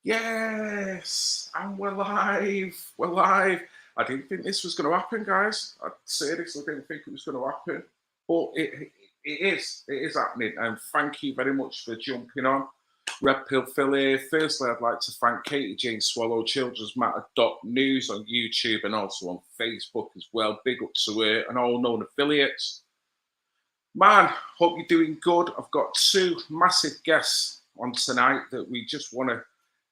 Yes, and we're live. We're live. I didn't think this was going to happen, guys. I seriously didn't think it was going to happen, but it is. It is happening. And thank you very much for jumping on. Red Pill Philly. Firstly, I'd like to thank Katie Jane Swallow, Children's Matter News on YouTube and also on Facebook as well. Big up to her and all known affiliates. Man, hope you're doing good. I've got two massive guests on tonight that we just want to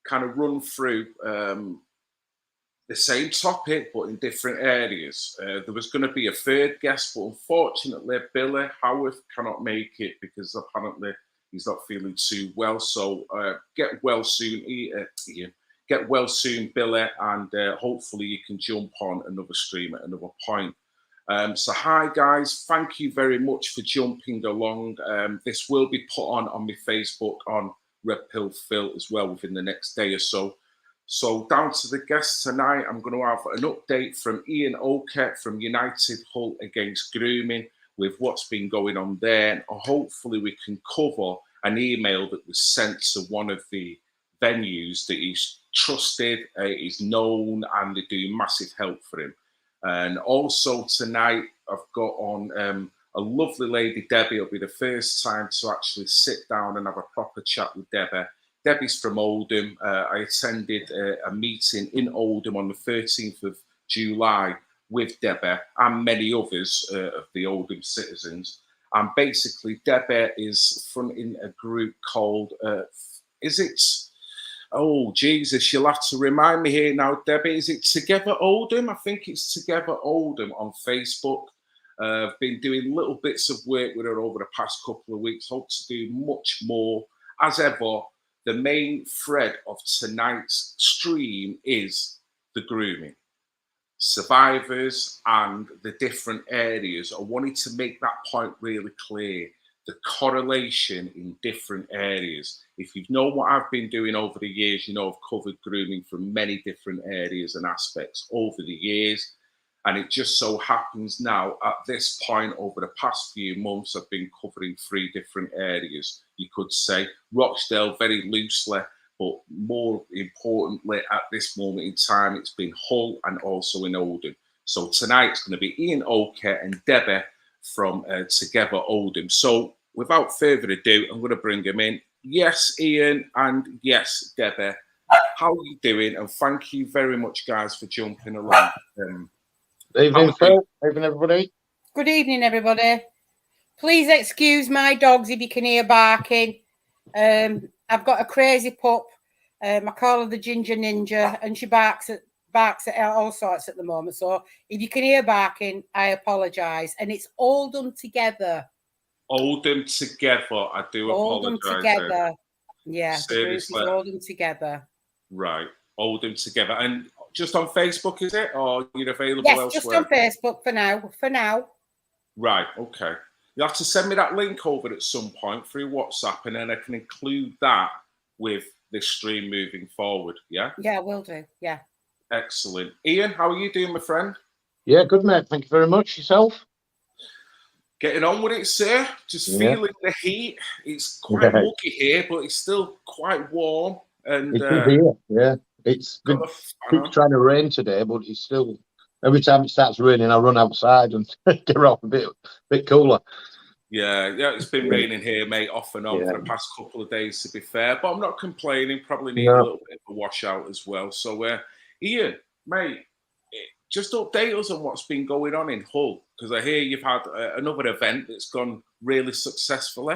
kind of run through the same topic but in different areas. There was going to be a third guest, but unfortunately Billy Howarth cannot make it because apparently he's not feeling too well. So get well soon, Ian. Get well soon, Billy, and hopefully you can jump on another stream at another point. So hi guys, thank you very much for jumping along. This will be put on my Facebook on Red Pill Phil as well within the next day or so. So down to the guests tonight, I'm going to have an update from Ian Oakett from United Hull against Grooming with what's been going on there. And hopefully we can cover an email that was sent to one of the venues that he's trusted, is known, and they do massive help for him. And also tonight, I've got on a lovely lady, Debbie. It'll be the first time to actually sit down and have a proper chat with Debbie. Debbie's from Oldham. I attended a meeting in Oldham on the 13th of July with Debbie and many others of the Oldham citizens. And basically, Debbie is fronting a group called, oh, Jesus, you'll have to remind me here now, Debbie. Is it Together Oldham? I think it's Together Oldham on Facebook. I've been doing little bits of work with her over the past couple of weeks. Hope to do much more. As ever, the main thread of tonight's stream is the grooming. Survivors and the different areas. I wanted to make that point really clear. The correlation in different areas. If you know what I've been doing over the years, you know I've covered grooming from many different areas and aspects over the years. And it just so happens now, at this point, over the past few months, I've been covering 3 different areas. You could say Rochdale very loosely, but more importantly, at this moment in time, it's been Hull and also in Oldham. So tonight it's going to be Ian Oakett and Debbie from Together Oldham. So without further ado, I'm going to bring him in. Yes, Ian, and yes, Debbie. How are you doing? And thank you very much, guys, for jumping along. Evening, Phil. Evening, everybody. Good evening, everybody. Please excuse my dogs if you can hear barking. I've got a crazy pup. I call her the Ginger Ninja, and she barks at all sorts at the moment. So if you can hear barking, I apologise. And it's Oldham Together. Oldham Together. I do Oldham apologise. Together. Yeah, seriously. Oldham Together. Right, Oldham Together. And just on Facebook, is it? Or you're available elsewhere? Yes, just on Facebook for now. For now. Right, okay. You'll have to send me that link over at some point through WhatsApp, and then I can include that with this stream moving forward, yeah? Yeah, will do, yeah. Excellent. Ian, how are you doing, my friend? Yeah, good, mate. Thank you very much. Yourself? Getting on with it, sir. Just feeling the heat. It's quite muggy here, but it's still quite warm. And it's here, yeah. It's good. Keeps trying to rain today, but it's still, every time it starts raining, I run outside and get off a bit cooler. Yeah, it's been raining here, mate, off and on for the past couple of days, to be fair. But I'm not complaining. Probably need a little bit of a washout as well. So, Ian, mate, just update us on what's been going on in Hull, because I hear you've had another event that's gone really successfully.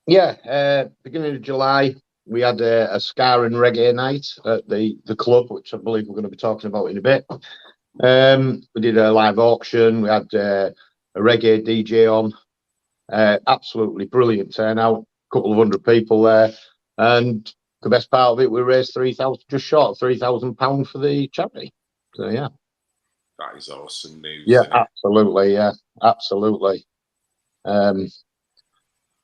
Yeah, beginning of July, we had a ska and reggae night at the club, which I believe we're going to be talking about in a bit. We did a live auction. We had a reggae DJ on. Absolutely brilliant turnout. A couple of 100 people there. And the best part of it, we raised just short of £3,000 for the charity. So, yeah. That is awesome news. Yeah, absolutely. Yeah, absolutely.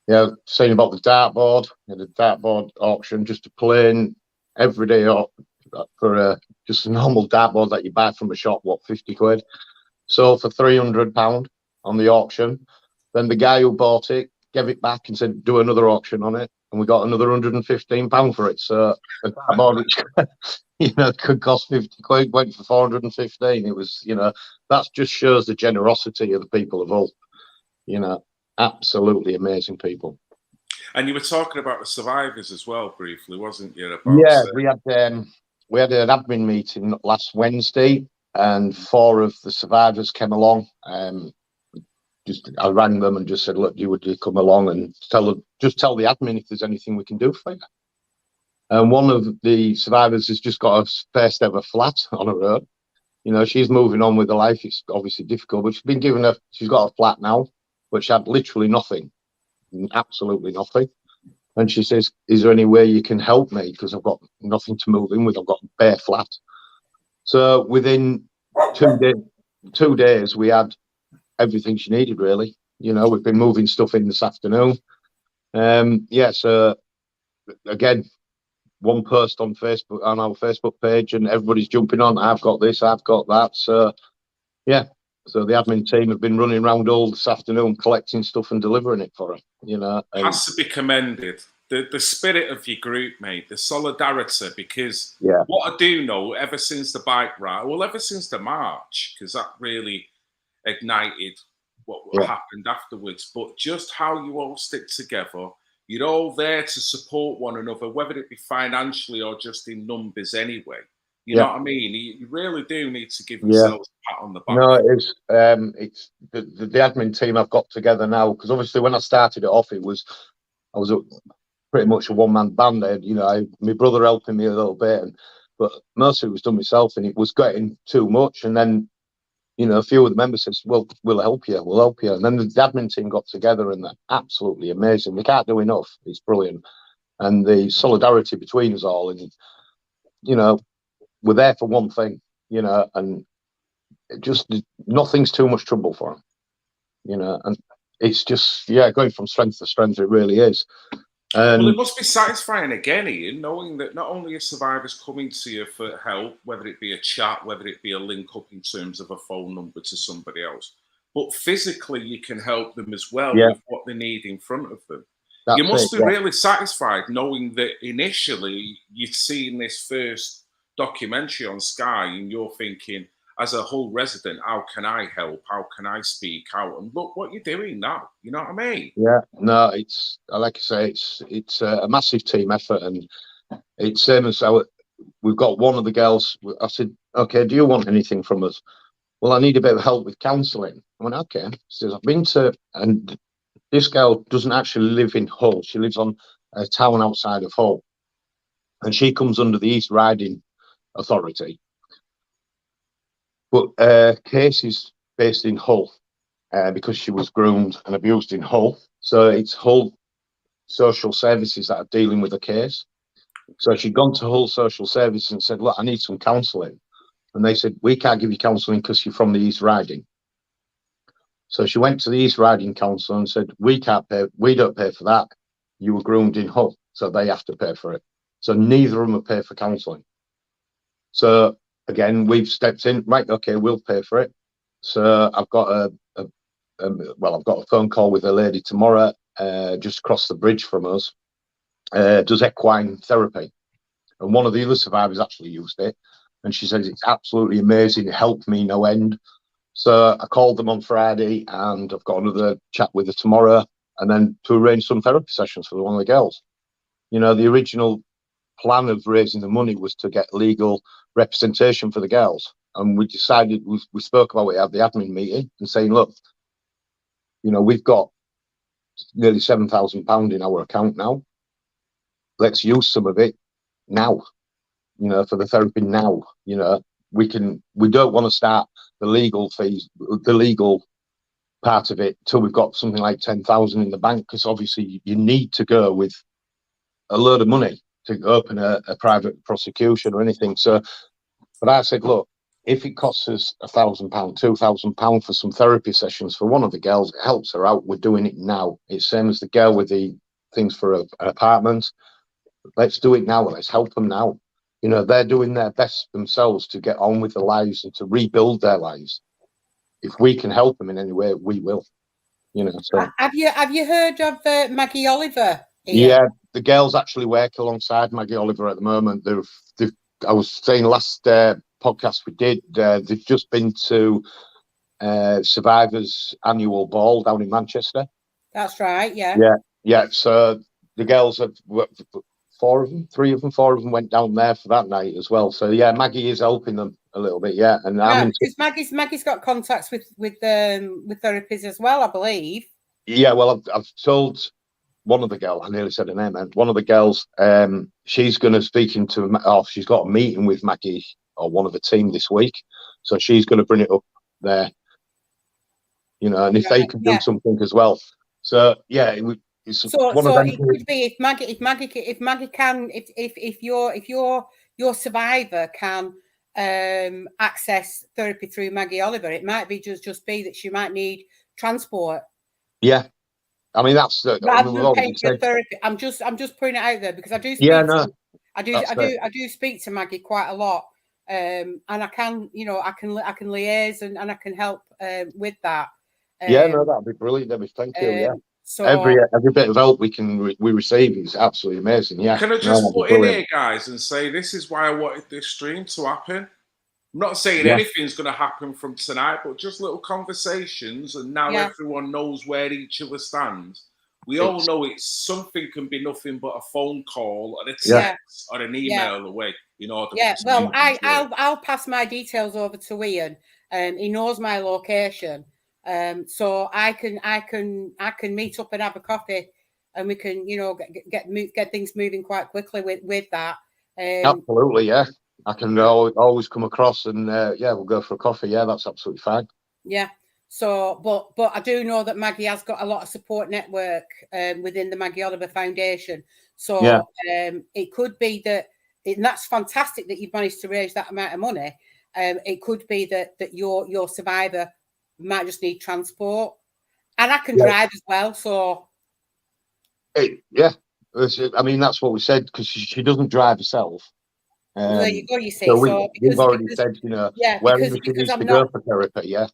Yeah, saying about the dartboard, the dartboard auction, just a plain everyday for just a normal dartboard that you buy from a shop, 50 quid. So for £300 on the auction. Then the guy who bought it gave it back and said, do another auction on it. and we got another £115 for it. So a cardboard, which could cost 50 quid, went for 415. It was, that just shows the generosity of the people of Hull. Absolutely amazing people. And you were talking about the survivors as well, briefly, wasn't you? Yeah, we had an admin meeting last Wednesday, and 4 of the survivors came along. I rang them and just said, "Look, would you come along and tell the admin if there's anything we can do for you?" And one of the survivors has just got her first ever flat on her own. She's moving on with her life. It's obviously difficult, but she's got a flat now, but she had literally nothing, absolutely nothing. And she says, "Is there any way you can help me? Because I've got nothing to move in with. I've got a bare flat." So within 2 days, we had everything she needed, really. We've been moving stuff in this afternoon. So again, one post on Facebook, on our Facebook page, and everybody's jumping on. I've got this, I've got that. So yeah. So the admin team have been running around all this afternoon collecting stuff and delivering it for her. Has to be commended. The spirit of your group, mate, the solidarity, because what I do know, ever since the bike ride, well, ever since the march, because that really ignited what happened afterwards, but just how you all stick together. You're all there to support one another, whether it be financially or just in numbers anyway. You know what I mean? You really do need to give yourselves a pat on the back. No, it's the admin team I've got together now, because obviously when I started it off, I was pretty much a one-man band. My brother helping me a little bit, but most of it was done myself, and it was getting too much. And then, a few of the members said, "Well, we'll help you. And then the admin team got together, and they're absolutely amazing. We can't do enough. It's brilliant. And the solidarity between us all, and, we're there for one thing, and just nothing's too much trouble for them, and it's just, going from strength to strength, it really is. Well, it must be satisfying again, Ian, knowing that not only are survivors coming to you for help, whether it be a chat, whether it be a link up in terms of a phone number to somebody else, but physically you can help them as well with what they need in front of them. You must be really satisfied knowing that initially you'd seen this first documentary on Sky and you're thinking, as a Hull resident, how can I help? How can I speak out? And look what you're doing now. You know what I mean? Yeah, no, it's like I say, it's a massive team effort, and it's same as we've got one of the girls. I said, "Okay, do you want anything from us?" "Well, I need a bit of help with counselling." I went, "Okay." She says, "I've been to," and this girl doesn't actually live in Hull. She lives on a town outside of Hull, and she comes under the East Riding Authority. But case is based in Hull because she was groomed and abused in Hull. So it's Hull Social Services that are dealing with the case. So she'd gone to Hull Social Services and said, "Look, I need some counselling." And they said, "We can't give you counselling because you're from the East Riding." So she went to the East Riding Council and said, "We can't pay, we don't pay for that. You were groomed in Hull, so they have to pay for it." So neither of them have paid for counselling. So again, we've stepped in, right, okay, we'll pay for it. So I've got I've got a phone call with a lady tomorrow, just across the bridge from us, does equine therapy. And one of the other survivors actually used it. And she says, "It's absolutely amazing. It helped me no end." So I called them on Friday, and I've got another chat with her tomorrow, and then to arrange some therapy sessions for one of the girls. The original plan of raising the money was to get legal representation for the girls, and we decided, we spoke about it at the admin meeting and saying, "Look, we've got nearly £7,000 in our account now. Let's use some of it now, for the therapy now. We don't want to start the legal fees, the legal part of it, till we've got something like 10,000 in the bank, because obviously you need to go with a load of money to open a private prosecution or anything." So, but I said, "Look, if it costs us £1,000, £2,000 for some therapy sessions for one of the girls, it helps her out. We're doing it now. It's same as the girl with the things for an apartment. Let's do it now. Let's help them now. They're doing their best themselves to get on with their lives and to rebuild their lives. If we can help them in any way, we will." So have you heard of Maggie Oliver? Ian? Yeah, the girls actually work alongside Maggie Oliver at the moment. I was saying last podcast we did, they've just been to Survivor's annual ball down in Manchester. That's right. Yeah. Yeah. So the girls have four of them went down there for that night as well. So yeah, Maggie is helping them a little bit. Yeah, and because Maggie's got contacts with therapies as well, I believe. Yeah, well, I've told one of the girls, I nearly said her name, and one of the girls, she's going to she's got a meeting with Maggie or one of the team this week, so she's going to bring it up there, and if they can do something as well. So yeah, it's one of them. It could be if Maggie can, if your survivor can access therapy through Maggie Oliver, it might be just be that she might need transport. Yeah. I mean, that's rather than paying for therapy. I'm just putting it out there because I do speak I do speak to Maggie quite a lot. And I can, I can liaise and I can help with that. That'd be brilliant, Debbie. Thank you. So every bit of help we receive is absolutely amazing. Yeah. Can I just put in here, guys, and say this is why I wanted this stream to happen. I'm not saying anything's going to happen from tonight, but just little conversations, and now everyone knows where each other stands. We all know it's something can be nothing but a phone call or a text or an email away. Well, I'll pass my details over to Ian. He knows my location, so I can meet up and have a coffee, and we can get things moving quite quickly with that. Absolutely, yeah. I can always come across and we'll go for a coffee. Yeah, that's absolutely fine. Yeah. So, but I do know that Maggie has got a lot of support network within the Maggie Oliver Foundation. So it could be that, and that's fantastic that you've managed to raise that amount of money. It could be that your survivor might just need transport, and I can drive as well. So, I mean that's what we said because she doesn't drive herself. There you go. You see, so we've already said, where she needs to go for therapy. Yeah,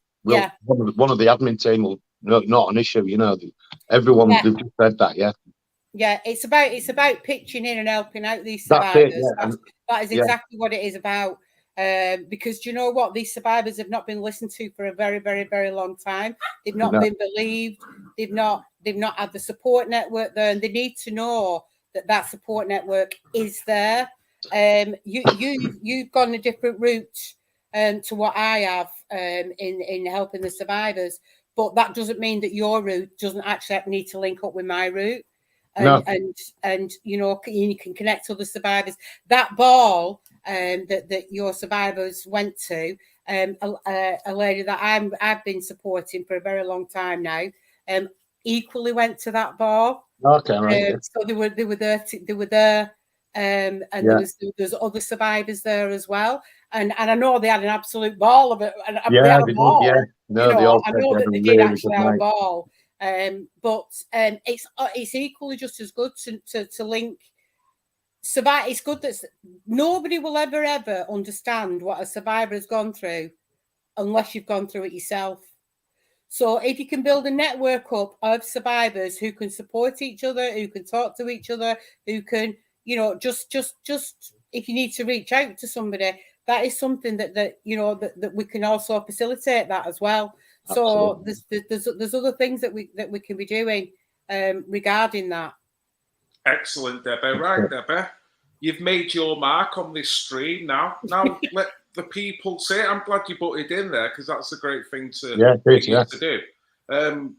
one of the admin team will not an issue. Everyone they've just said that. Yeah, it's about pitching in and helping out these survivors. That is exactly what it is about. Because you know what, these survivors have not been listened to for a very, very, very long time. They've not been believed. They've not had the support network there, and they need to know that support network is there. You've gone a different route to what I have in helping the survivors, but that doesn't mean that your route doesn't actually need to link up with my route. And you can connect other survivors. That ball that your survivors went to, a lady that I've been supporting for a very long time now, equally went to that ball. Okay, right. So they were there. And there's other survivors there as well, and I know they had an absolute ball of it. And they had a ball. I know that they did actually have a ball. But it's equally just as good to link. Survive. It's good that nobody will ever understand what a survivor has gone through unless you've gone through it yourself. So if you can build a network up of survivors who can support each other, who can talk to each other, who can just if you need to reach out to somebody, that is something that we can also facilitate that as well. Absolutely. So there's other things that we can be doing regarding that. Excellent, Debbie. Right, Debbie, you've made your mark on this stream now. Now let the people say it. I'm glad you put it in there because that's a great thing to do.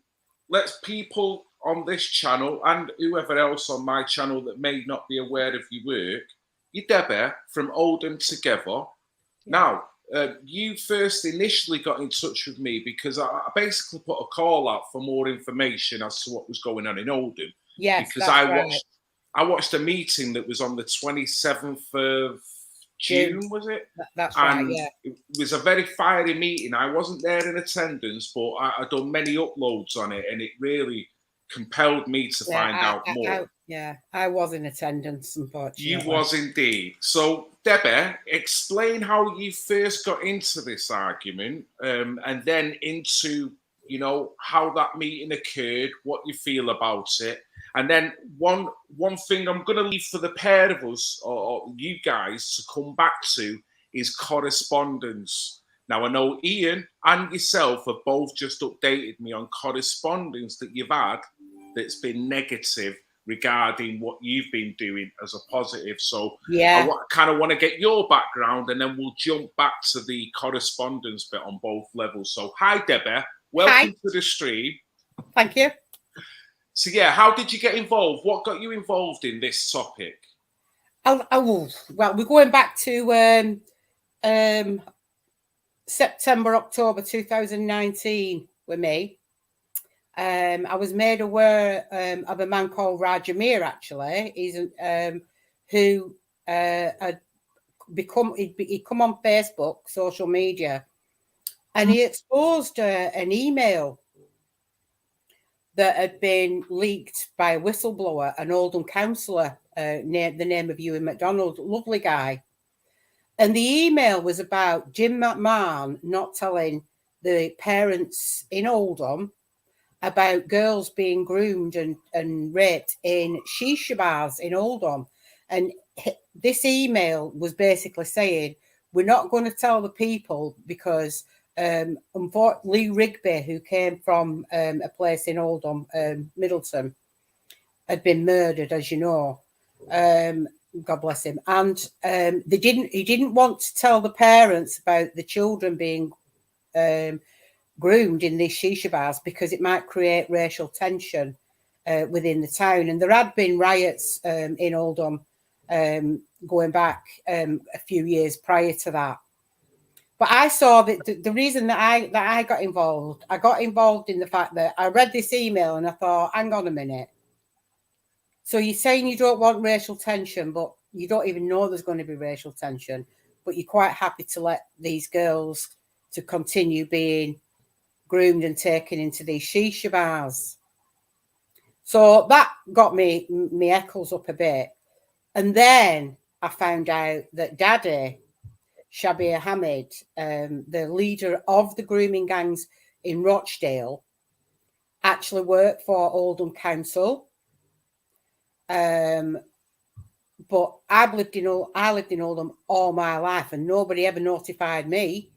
Let's people on this channel and whoever else on my channel that may not be aware of your work, you're Debbie from Oldham Together. Now, you first initially got in touch with me because I basically put a call out for more information as to what was going on in Oldham. Yes, because I watched a meeting that was on the 27th of June, was it? That's right, yeah. It was a very fiery meeting. I wasn't there in attendance, but I'd done many uploads on it, and it really compelled me to find out more. I was in attendance, unfortunately. You was indeed. So, Debbie, explain how you first got into this argument, and then into, how that meeting occurred, what you feel about it, And then one thing I'm going to leave for the pair of us or you guys to come back to is correspondence. Now, I know Ian and yourself have both just updated me on correspondence that you've had that's been negative regarding what you've been doing as a positive. So Yeah. I kind of want to get your background, and then we'll jump back to the correspondence bit on both levels. So hi, Debbie. Welcome to the stream. Thank you. So yeah, how did you get involved? What got you involved in this topic? Well, we're going back to September, October 2019 with me. I was made aware of a man called Rajamir. Actually, he's who had become he'd come on Facebook, social media, and he exposed an email that had been leaked by a whistleblower, an Oldham councillor, the name of Ewan McDonald, lovely guy. And the email was about Jim McMahon not telling the parents in Oldham about girls being groomed and raped in shisha bars in Oldham. And this email was basically saying, we're not going to tell the people because Lee Rigby, who came from a place in Oldham, Middleton, had been murdered, as you know. God bless him. And he didn't want to tell the parents about the children being groomed in these shisha bars because it might create racial tension within the town. And there had been riots in Oldham going back a few years prior to that. But I saw that the reason that I got involved in the fact that I read this email and I thought, hang on a minute. So you're saying you don't want racial tension, but you don't even know there's going to be racial tension, but you're quite happy to let these girls to continue being groomed and taken into these shisha bars. So that got me echoes up a bit. And then I found out that Daddy, Shabir Hamid, the leader of the grooming gangs in Rochdale, actually worked for Oldham Council. But I lived in Oldham all my life, and nobody ever notified me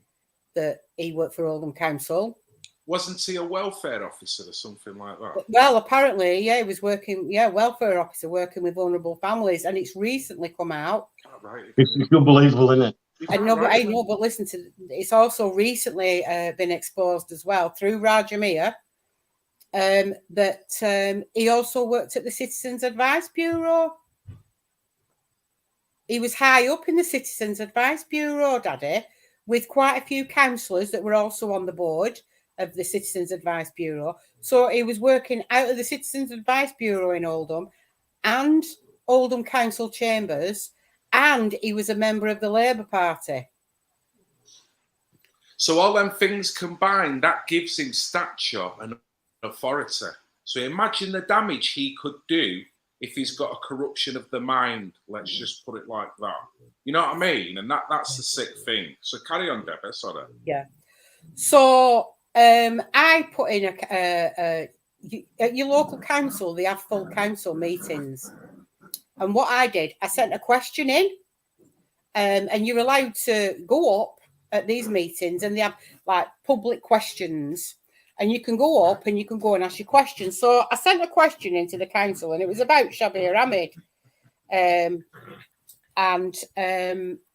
that he worked for Oldham Council. Wasn't he a welfare officer or something like that? Well, apparently, yeah, he was working, welfare officer working with vulnerable families, and it's recently come out. Right. It's unbelievable, isn't it? I know, but listen to it's also recently been exposed as well through Rajamir that he also worked at the Citizens Advice Bureau. He was high up in the Citizens Advice Bureau, Daddy, with quite a few councillors that were also on the board of the Citizens Advice Bureau. So he was working out of the Citizens Advice Bureau in Oldham and Oldham Council Chambers, and he was a member of the Labour Party. So all them things combined, that gives him stature and authority. So imagine the damage he could do if he's got a corruption of the mind. Let's just put it like that. You know what I mean? And that's the sick thing. So carry on, Deborah. Sorry. Yeah. So I put in at your local council, they have full council meetings. And what I did, I sent a question in, and you're allowed to go up at these meetings, and they have like public questions, and you can go up and you can go and ask your questions. So I sent a question into the council, and it was about Shabir Hamid and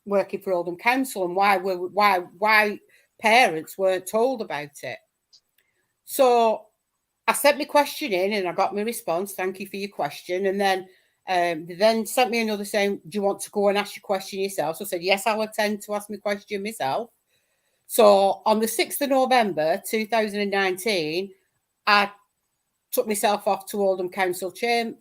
working for Oldham Council and why parents weren't told about it. So I sent my question in and I got my response. Thank you for your question. And then they then sent me another saying, do you want to go and ask your question yourself? So I said, yes, I'll attend to ask my question myself. So on the 6th of November 2019, I took myself off to Oldham Council Chambers.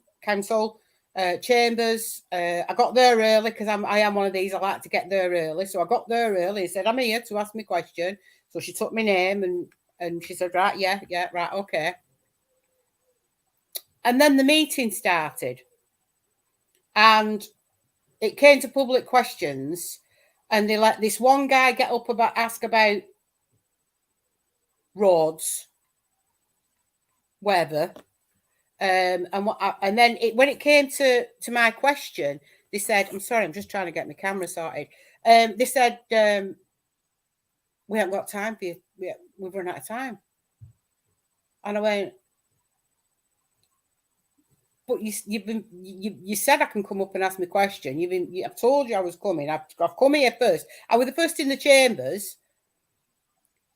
I got there early because I am one of these. I like to get there early. So I got there early. He said, I'm here to ask me question. So she took my name and she said, right, yeah, right, okay. And then the meeting started. And it came to public questions. And they let this one guy get up ask about roads, weather, And then when it came to my question, they said, I'm sorry, I'm just trying to get my camera sorted. They said, we haven't got time for you. We've run out of time. And I went, but you said I can come up and ask me a question. I've told you I was coming. I've come here first. I was the first in the chambers.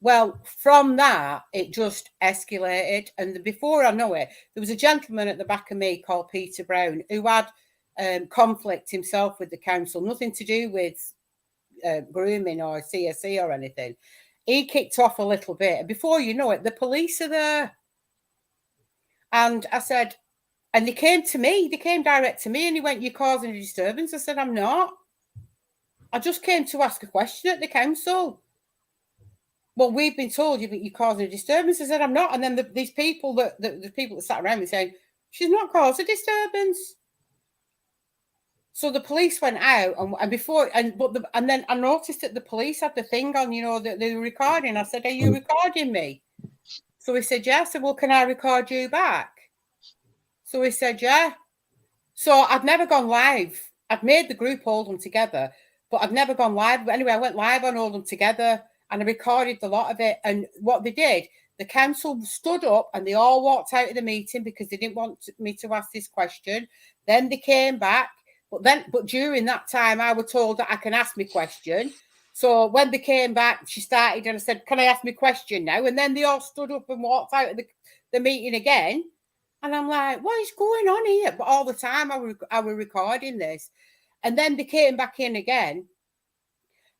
Well, from that, it just escalated. And before I know it, there was a gentleman at the back of me called Peter Brown who had conflict himself with the council, nothing to do with grooming or CSE or anything. He kicked off a little bit. And before you know it, the police are there. And I said, and they came to me, they came direct to me, and he went, "You're causing a disturbance." I said, "I'm not. I just came to ask a question at the council." "Well, we've been told you're causing a disturbance." I said, "I'm not." And then these people the people that sat around me saying, "She's not caused a disturbance." So the police went out, and then I noticed that the police had the thing on, that they were recording. I said, "Are you recording me?" So he said, "Yeah." I said, "Well, can I record you back?" So he said, "Yeah." So I'd never gone live. I'd made the group hold them together, but I'd never gone live. But anyway, I went live on Hold Them Together, and I recorded a lot of it. And what they did, the council stood up and they all walked out of the meeting because they didn't want me to ask this question. Then they came back, but during that time, I was told that I can ask me question. So when they came back, she started and I said, "Can I ask me question now?" And then they all stood up and walked out of the meeting again. And I'm like, what is going on here? But all the time I were recording this. And then they came back in again.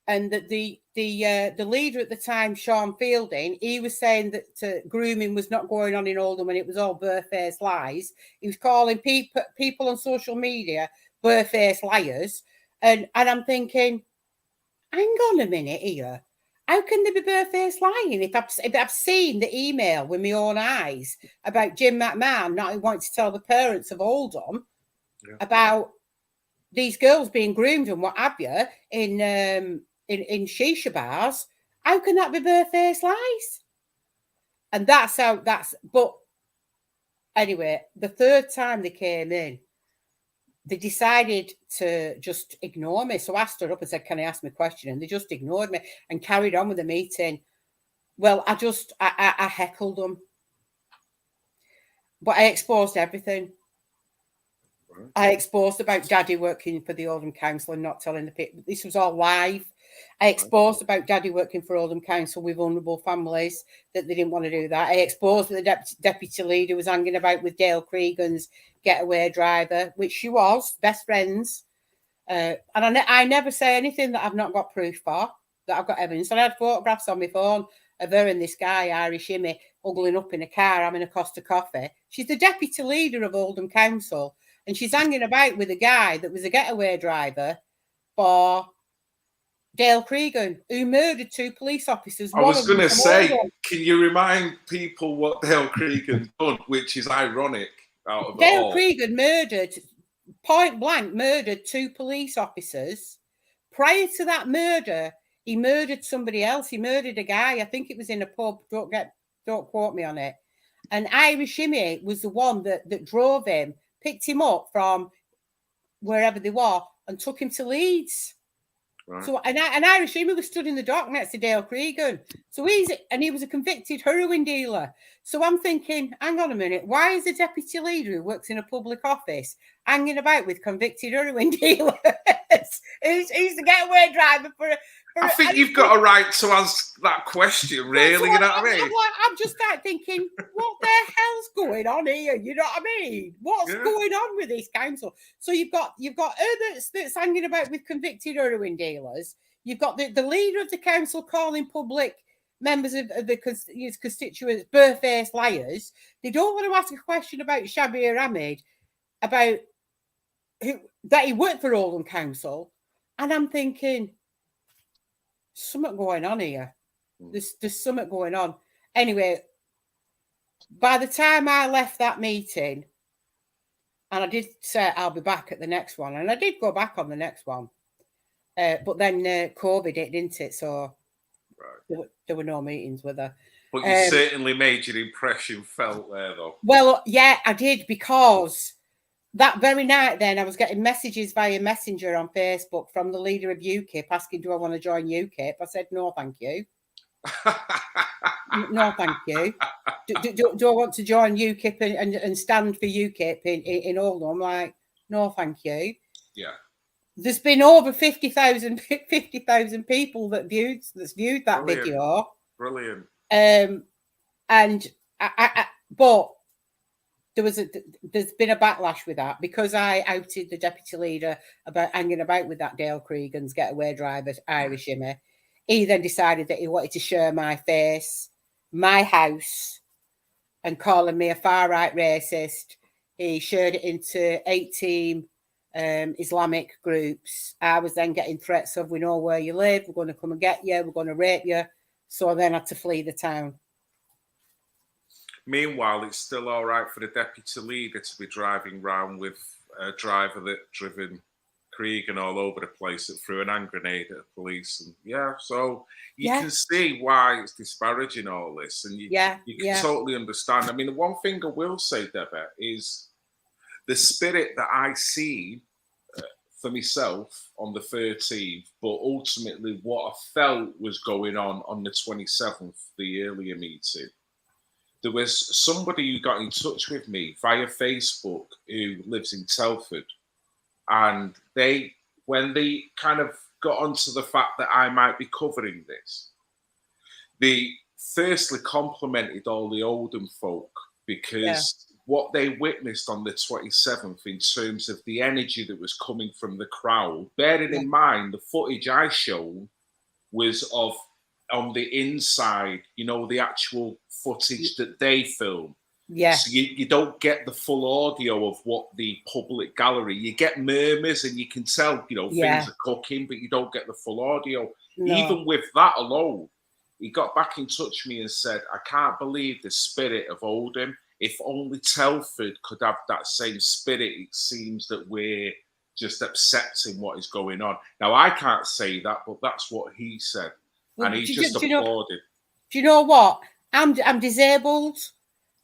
And the leader at the time, Sean Fielding, he was saying that grooming was not going on in Oldham and it was all barefaced lies. He was calling people on social media barefaced liars. And I'm thinking, hang on a minute here. How can they be barefaced lying if I've seen the email with my own eyes about Jim McMahon not wanting to tell the parents of Oldham about these girls being groomed and what have you in shisha bars? How can that be barefaced lies? And but anyway, the third time they came in, they decided to just ignore me. So I stood up and said, "Can I ask me a question?" And they just ignored me and carried on with the meeting. Well, I heckled them. But I exposed everything. Right. I exposed about Daddy working for the Oldham Council and not telling the people. This was all live. I exposed about Daddy working for Oldham Council with vulnerable families, that they didn't want to do that. I exposed that the deputy leader was hanging about with Dale Cregan's getaway driver, which she was, best friends. And I never say anything that I've not got proof for, that I've got evidence. And I had photographs on my phone of her and this guy, Irish Immy, huggling up in a car, having a Costa coffee. She's the deputy leader of Oldham Council, and she's hanging about with a guy that was a getaway driver for Dale Cregan, who murdered 2 police officers. I was going to say, can you remind people what Dale Cregan done, which is ironic out of Dale Cregan point blank murdered 2 police officers. Prior to that murder, he murdered somebody else. He murdered a guy. I think it was in a pub. Don't quote me on it. And Irish Immy was the one that drove him, picked him up from wherever they were, and took him to Leeds. Right. So and Irish Immy was stood in the dock next to Dale Cregan. So he was a convicted heroin dealer. So I'm thinking, hang on a minute, why is the deputy leader who works in a public office hanging about with convicted heroin dealers? he's the getaway driver for I think you've got a right to ask that question, really. You know what I mean? I'm just started thinking, what the hell's going on here? You know what I mean? What's going on with this council? So you've got her that's hanging about with convicted heroin dealers. You've got the leader of the council calling public members of the constituents barefaced liars. They don't want to ask a question about Shabir Ahmed, about that he worked for Oldham Council. And I'm thinking, something going on here. There's something going on. Anyway, by the time I left that meeting, and I did say I'll be back at the next one, and I did go back on the next one, but then COVID hit, didn't it? So there were no meetings with her. But you certainly made your impression felt there, though. Well, yeah, I did, because that very night then I was getting messages via Messenger on Facebook from the leader of UKIP asking, do I want to join UKIP? I said, no, thank you. No, thank you. Do I want to join UKIP and stand for UKIP in Oldham? I'm like, no, thank you. Yeah. There's been over 50,000 people that's viewed that Brilliant. video. Brilliant. And but there's been a backlash with that, because I outed the deputy leader about hanging about with that Dale Cregan's getaway driver, Irish Immy. He then decided that he wanted to share my face, my house, and calling me a far-right racist. He shared it into 18 Islamic groups. I was then getting threats of, we know where you live, we're going to come and get you, we're going to rape you. So I then had to flee the town. Meanwhile, it's still all right for the deputy leader to be driving around with a driver that driven Cregan all over the place that threw an hand grenade at the police. And so you can see why it's disparaging all this, and you can totally understand. I mean, the one thing I will say, Deborah, is the spirit that I see for myself on the 13th, but ultimately what I felt was going on the 27th, the earlier meeting. There was somebody who got in touch with me via Facebook who lives in Telford. And when they kind of got onto the fact that I might be covering this, they firstly complimented all the Oldham folk, because what they witnessed on the 27th in terms of the energy that was coming from the crowd, bearing in mind the footage I showed was of on the inside, the actual footage that they film. Yeah. So you don't get the full audio of what the public gallery, you get murmurs and you can tell, things are cooking, but you don't get the full audio. No. Even with that alone, he got back in touch with me and said, I can't believe the spirit of Oldham. If only Telford could have that same spirit, it seems that we're just accepting what is going on. Now, I can't say that, but that's what he said. Well, and he just applauded. Do you know what? I'm disabled.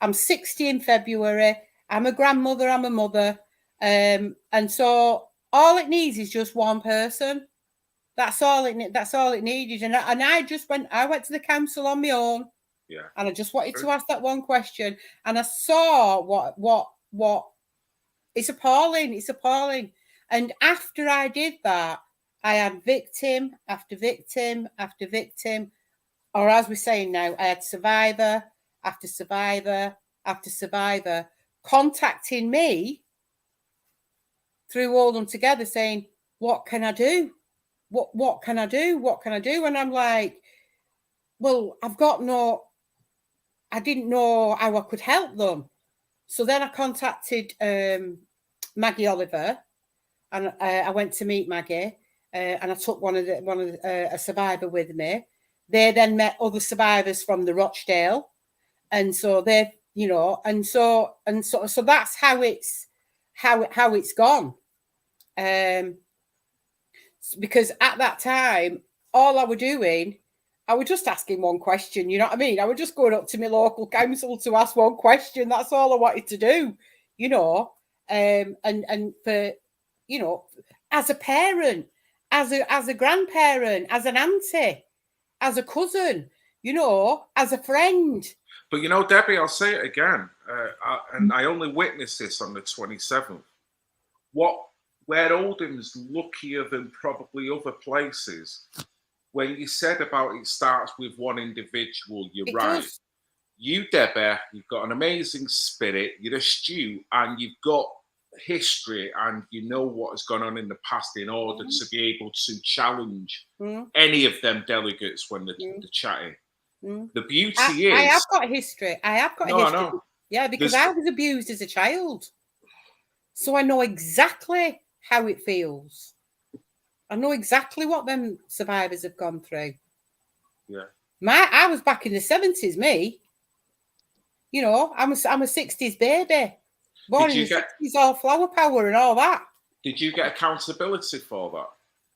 I'm 60 in February. I'm a grandmother. I'm a mother. And so all it needs is just one person. That's all it needed. And I went to the council on my own. Yeah. And I just wanted to ask that one question. And I saw what it's appalling. It's appalling. And after I did that, I had victim after victim after victim. Or as we're saying now, I had survivor after survivor after survivor contacting me through Oldham Together saying, what can I do? What can I do? What can I do? And I'm like, well, I didn't know how I could help them. So then I contacted Maggie Oliver, and I went to meet Maggie, and I took a survivor with me. They then met other survivors from the Rochdale, and so they, and so that's how it's gone. Because at that time, all I were doing, I was just asking one question. You know what I mean? I was just going up to my local council to ask one question. That's all I wanted to do. And for as a parent, as a grandparent, as an auntie, as a cousin, as a friend. But Debbie, I'll say it again, and I only witnessed this on the 27th. Where Oldham's luckier than probably other places, when you said about it starts with one individual, you're right. Does. You, Debbie, you've got an amazing spirit, you're astute, and you've got history, and you know what has gone on in the past in order to be able to challenge any of them delegates when they're chatting. The beauty is... I have got history. history. I know. Yeah, because I was abused as a child. So I know exactly how it feels. I know exactly what them survivors have gone through. Yeah. I was back in the 70s, me. I'm a 60s baby. Born in the 60s, all flower power and all that. Did you get accountability for that?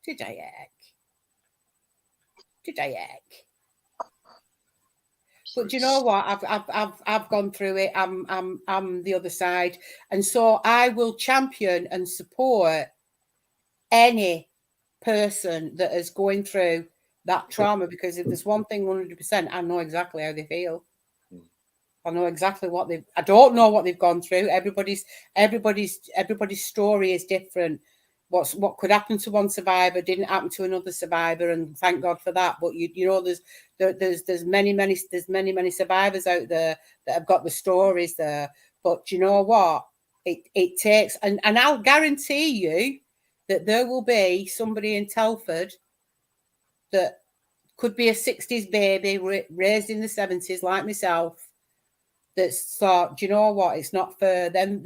Did I heck? But do you know what? I've gone through it. I'm the other side, and so I will champion and support any person that is going through that trauma, because if there's one thing 100%, I know exactly how they feel. I know exactly what they've. I don't know what they've gone through. Everybody's story is different. What could happen to one survivor didn't happen to another survivor, and thank God for that. But you know, there's many survivors out there that have got the stories there. But you know what? It takes, and I'll guarantee you that there will be somebody in Telford that could be a 60s baby raised in the 70s like myself, that's thought, do you know what, it's not fair. Them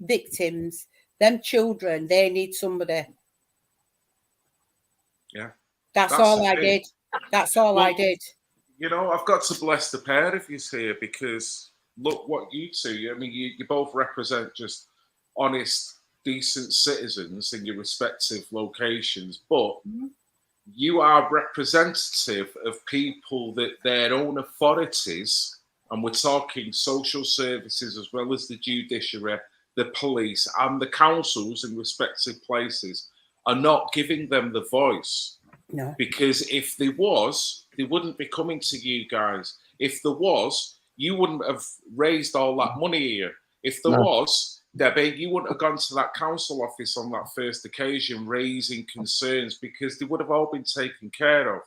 victims, them children, they need somebody. Yeah. That's all I did. That's all I did. You know, I've got to bless the pair of you here, because look what you two, I mean, you both represent just honest, decent citizens in your respective locations, but you are representative of people that their own authorities, and we're talking social services as well as the judiciary, the police and the councils in respective places, are not giving them the voice. No. Because if there was, they wouldn't be coming to you guys. If there was, you wouldn't have raised all that money here. If there was, Debbie, you wouldn't have gone to that council office on that first occasion raising concerns, because they would have all been taken care of.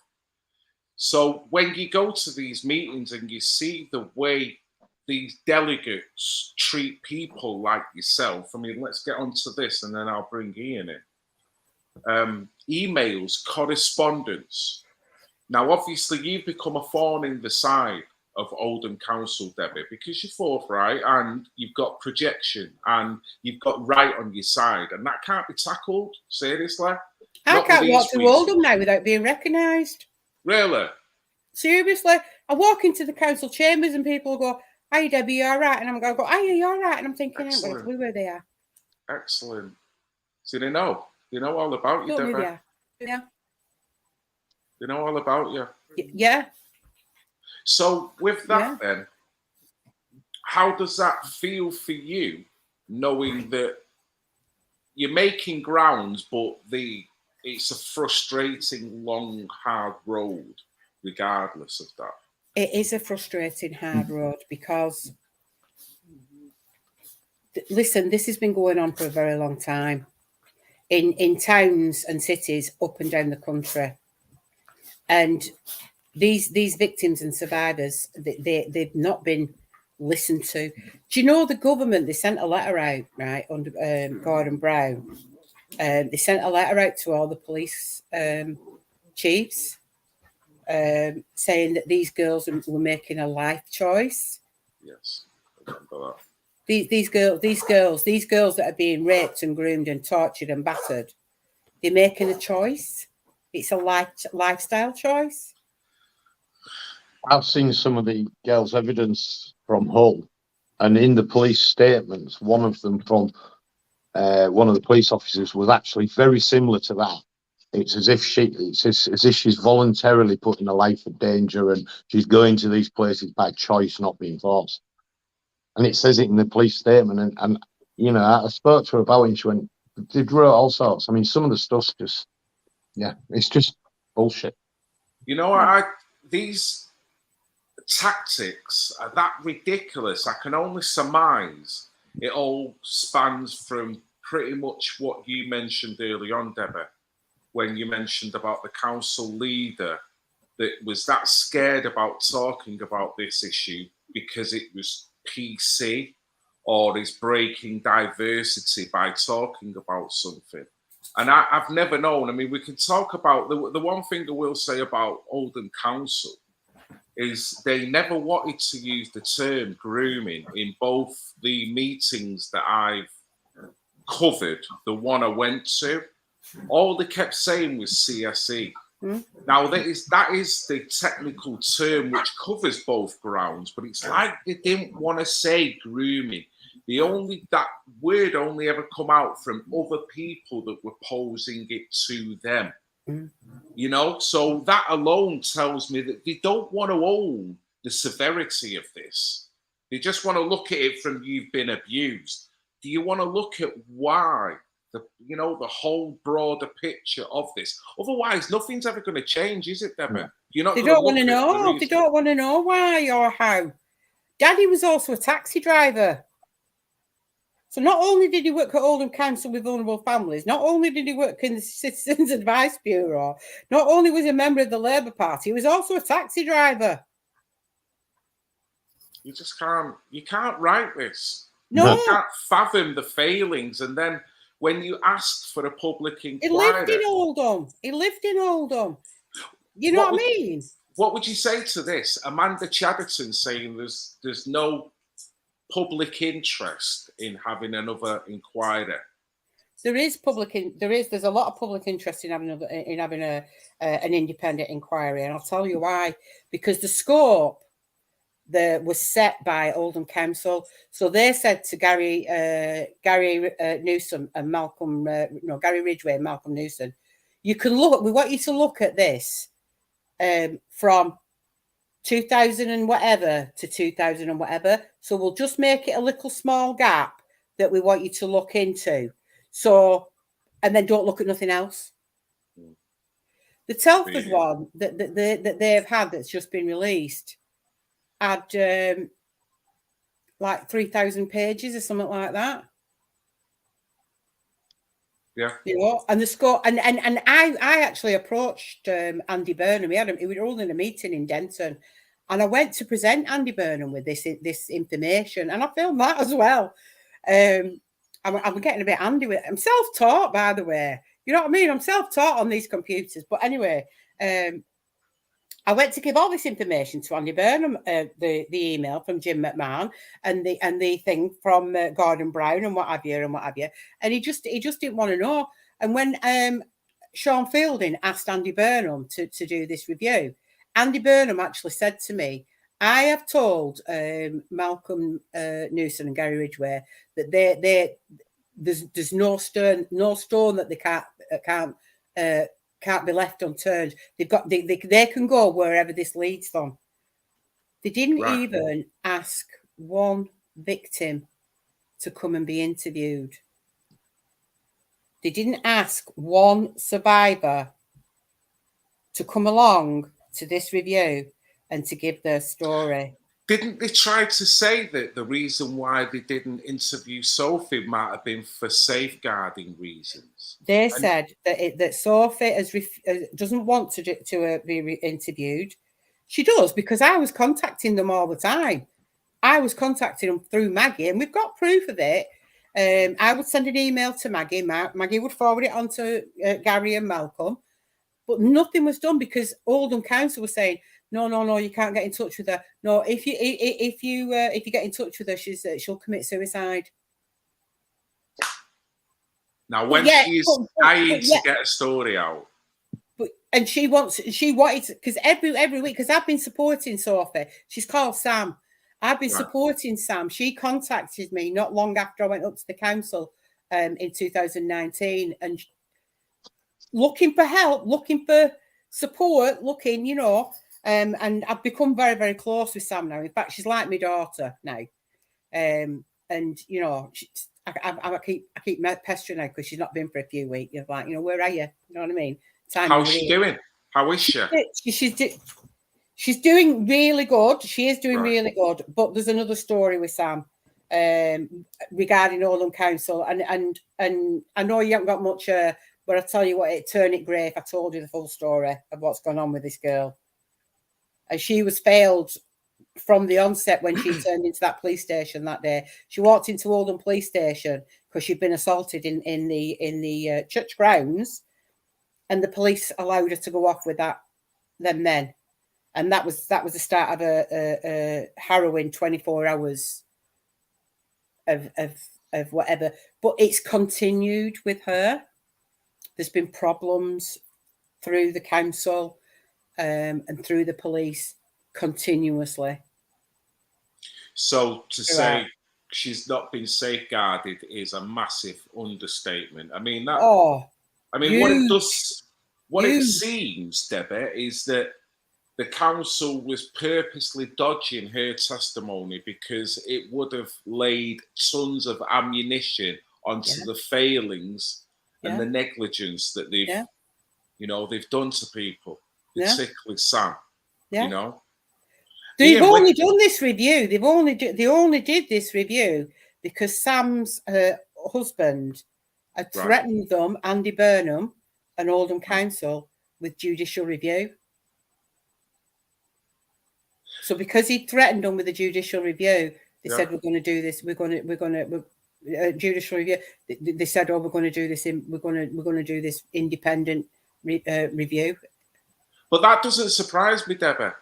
So when you go to these meetings and you see the way these delegates treat people like yourself, I mean, let's get onto this and then I'll bring Ian in. Emails, correspondence. Now, obviously, you've become a thorn in the side of Oldham Council, Debbie, because you're forthright and you've got projection and you've got right on your side, and that can't be tackled, seriously. I can't walk through Oldham now without being recognised. Really? Seriously. I walk into the council chambers and people go, "Hi, Debbie, you all right?" And I'm going to go, "Hi, you all right?" And I'm thinking, I haven't got a clue where they are. Excellent. So they know. They know all about you, Debbie. Yeah. They know all about you. Yeah. So with that then, how does that feel for you, knowing that you're making grounds, but it's a frustrating, long, hard road, regardless of that? It is a frustrating, hard road, because, listen, this has been going on for a very long time in towns and cities up and down the country. And these victims and survivors, they've not been listened to. Do you know the government, they sent a letter out, right, under Gordon Brown. They sent a letter out to all the police chiefs saying that these girls were making a life choice. Yes, I remember that. These girls that are being raped and groomed and tortured and battered, they're making a choice. It's a lifestyle choice. I've seen some of the girls' evidence from Hull, and in the police statements, one of them from one of the police officers was actually very similar to that. It's as if she's voluntarily putting her life in danger, and she's going to these places by choice, not being forced. And it says it in the police statement. And you know, I spoke to her about it, and she went, they wrote all sorts. I mean, some of the stuff's just, it's just bullshit. You know, these tactics are that ridiculous. I can only surmise it all spans from pretty much what you mentioned early on, Deborah, when you mentioned about the council leader that was that scared about talking about this issue because it was PC or is breaking diversity by talking about something. And I've never known. I mean, we can talk about the one thing I will say about Oldham Council is they never wanted to use the term grooming in both the meetings that I've covered, the one I went to. All they kept saying was CSE. Now, that is the technical term which covers both grounds, but it's like they didn't want to say grooming. That word only ever come out from other people that were posing it to them. You know, so that alone tells me that they don't want to own the the severity of this. They just want to look at it from you've been abused. Do you want to look at why? The whole broader picture of this. Otherwise, nothing's ever going to change, is it, Deborah? No. You're not. They going don't to want to look at the know. They reason. don't want to know why or how. Daddy was also a taxi driver. So not only did he work at Oldham Council with Vulnerable Families, not only did he work in the Citizens Advice Bureau, not only was he a member of the Labour Party, he was also a taxi driver. You just can't. You can't write this. No. You can't fathom the failings, and then when you ask for a public inquiry, He lived in Oldham. He lived in Oldham. You know what I mean? What would you say to this? Amanda Chatterton saying there's no public interest in having another inquiry. There's a lot of public interest in having an independent inquiry, and I'll tell you why. Because the scope was set by Oldham Council. So they said to Gary Newsom and Gary Ridgway and Malcolm Newsom, we want you to look at this from 2000 and whatever to 2000 and whatever. So we'll just make it a little small gap that we want you to look into. So, and then don't look at nothing else. The Telford one that they've had that's just been released had like 3,000 pages or something like that. Yeah. And the score, and I actually approached Andy Burnham. We were holding a meeting in Denton, and I went to present Andy Burnham with this information, and I filmed that as well. I'm getting a bit handy with it. I'm self-taught, by the way. You know what I mean? I'm self-taught on these computers. But anyway, I went to give all this information to Andy Burnham, the email from Jim McMahon and the thing from Gordon Brown and what have you. And he just didn't want to know. And when Sean Fielding asked Andy Burnham to do this review, Andy Burnham actually said to me, I have told Malcolm Newson and Gary Ridgway that there's no stone that they can't be left unturned. They can go wherever this leads them. They didn't even ask one victim to come and be interviewed. They didn't ask one survivor to come along to this review and to give their story. Didn't they try to say that the reason why they didn't interview Sophie might have been for safeguarding reasons? They said that Sophie doesn't want to be interviewed. She does, because I was contacting them all the time. I was contacting them through Maggie, and we've got proof of it. I would send an email to Maggie. Maggie would forward it on to Gary and Malcolm. But nothing was done because Oldham Council was saying, no, you can't get in touch with her. No, if you get in touch with her, she'll commit suicide. Now, when she's dying to get a story out, and she wanted because every week, because I've been supporting Sophie. She's called Sam. I've been supporting Sam. She contacted me not long after I went up to the council in 2019 and looking for help, looking for support, and I've become very, very close with Sam now. In fact, she's like my daughter now. And I keep pestering her because she's not been for a few weeks. You're like, where are you? You know what I mean? How's she doing? How is she? She's doing really good. She is doing really good. But there's another story with Sam regarding Oldham Council, and I know you haven't got much. But I tell you what, it turned it grey if I told you the full story of what's gone on with this girl. And she was failed from the onset when she turned into that police station that day. She walked into Oldham Police Station because she'd been assaulted in the church grounds, and the police allowed her to go off with them men. And that was the start of a harrowing 24 hours of whatever. But it's continued with her. There's been problems through the council and through the police continuously. So to say she's not been safeguarded is a massive understatement. I mean what it seems, Debbie, is that the council was purposely dodging her testimony because it would have laid tons of ammunition onto the failings and the negligence that they've, you know, they've done to people, particularly Sam. You know, they've only done this review. They only did this review because Sam's husband had threatened them, Andy Burnham and Oldham Council, with judicial review. So because he threatened them with a judicial review, they said, we're going to do this. We're going to judicial review. They said, oh, we're going to do this. We're going to do this independent review. But that doesn't surprise me, Deborah,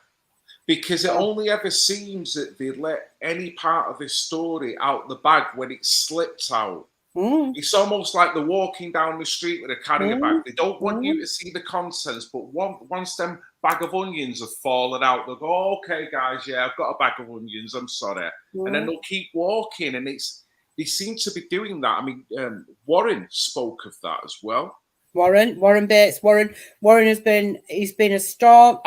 because it only ever seems that they let any part of this story out the bag when it slips out. It's almost like they're walking down the street with a carrier bag. They don't want you to see the contents, but once them bag of onions have fallen out, they'll go, oh, okay, guys, yeah, I've got a bag of onions, I'm sorry. And then they'll keep walking, and they seem to be doing that. I mean, Warren spoke of that as well. Warren Bates. Warren has been, he's been a storm.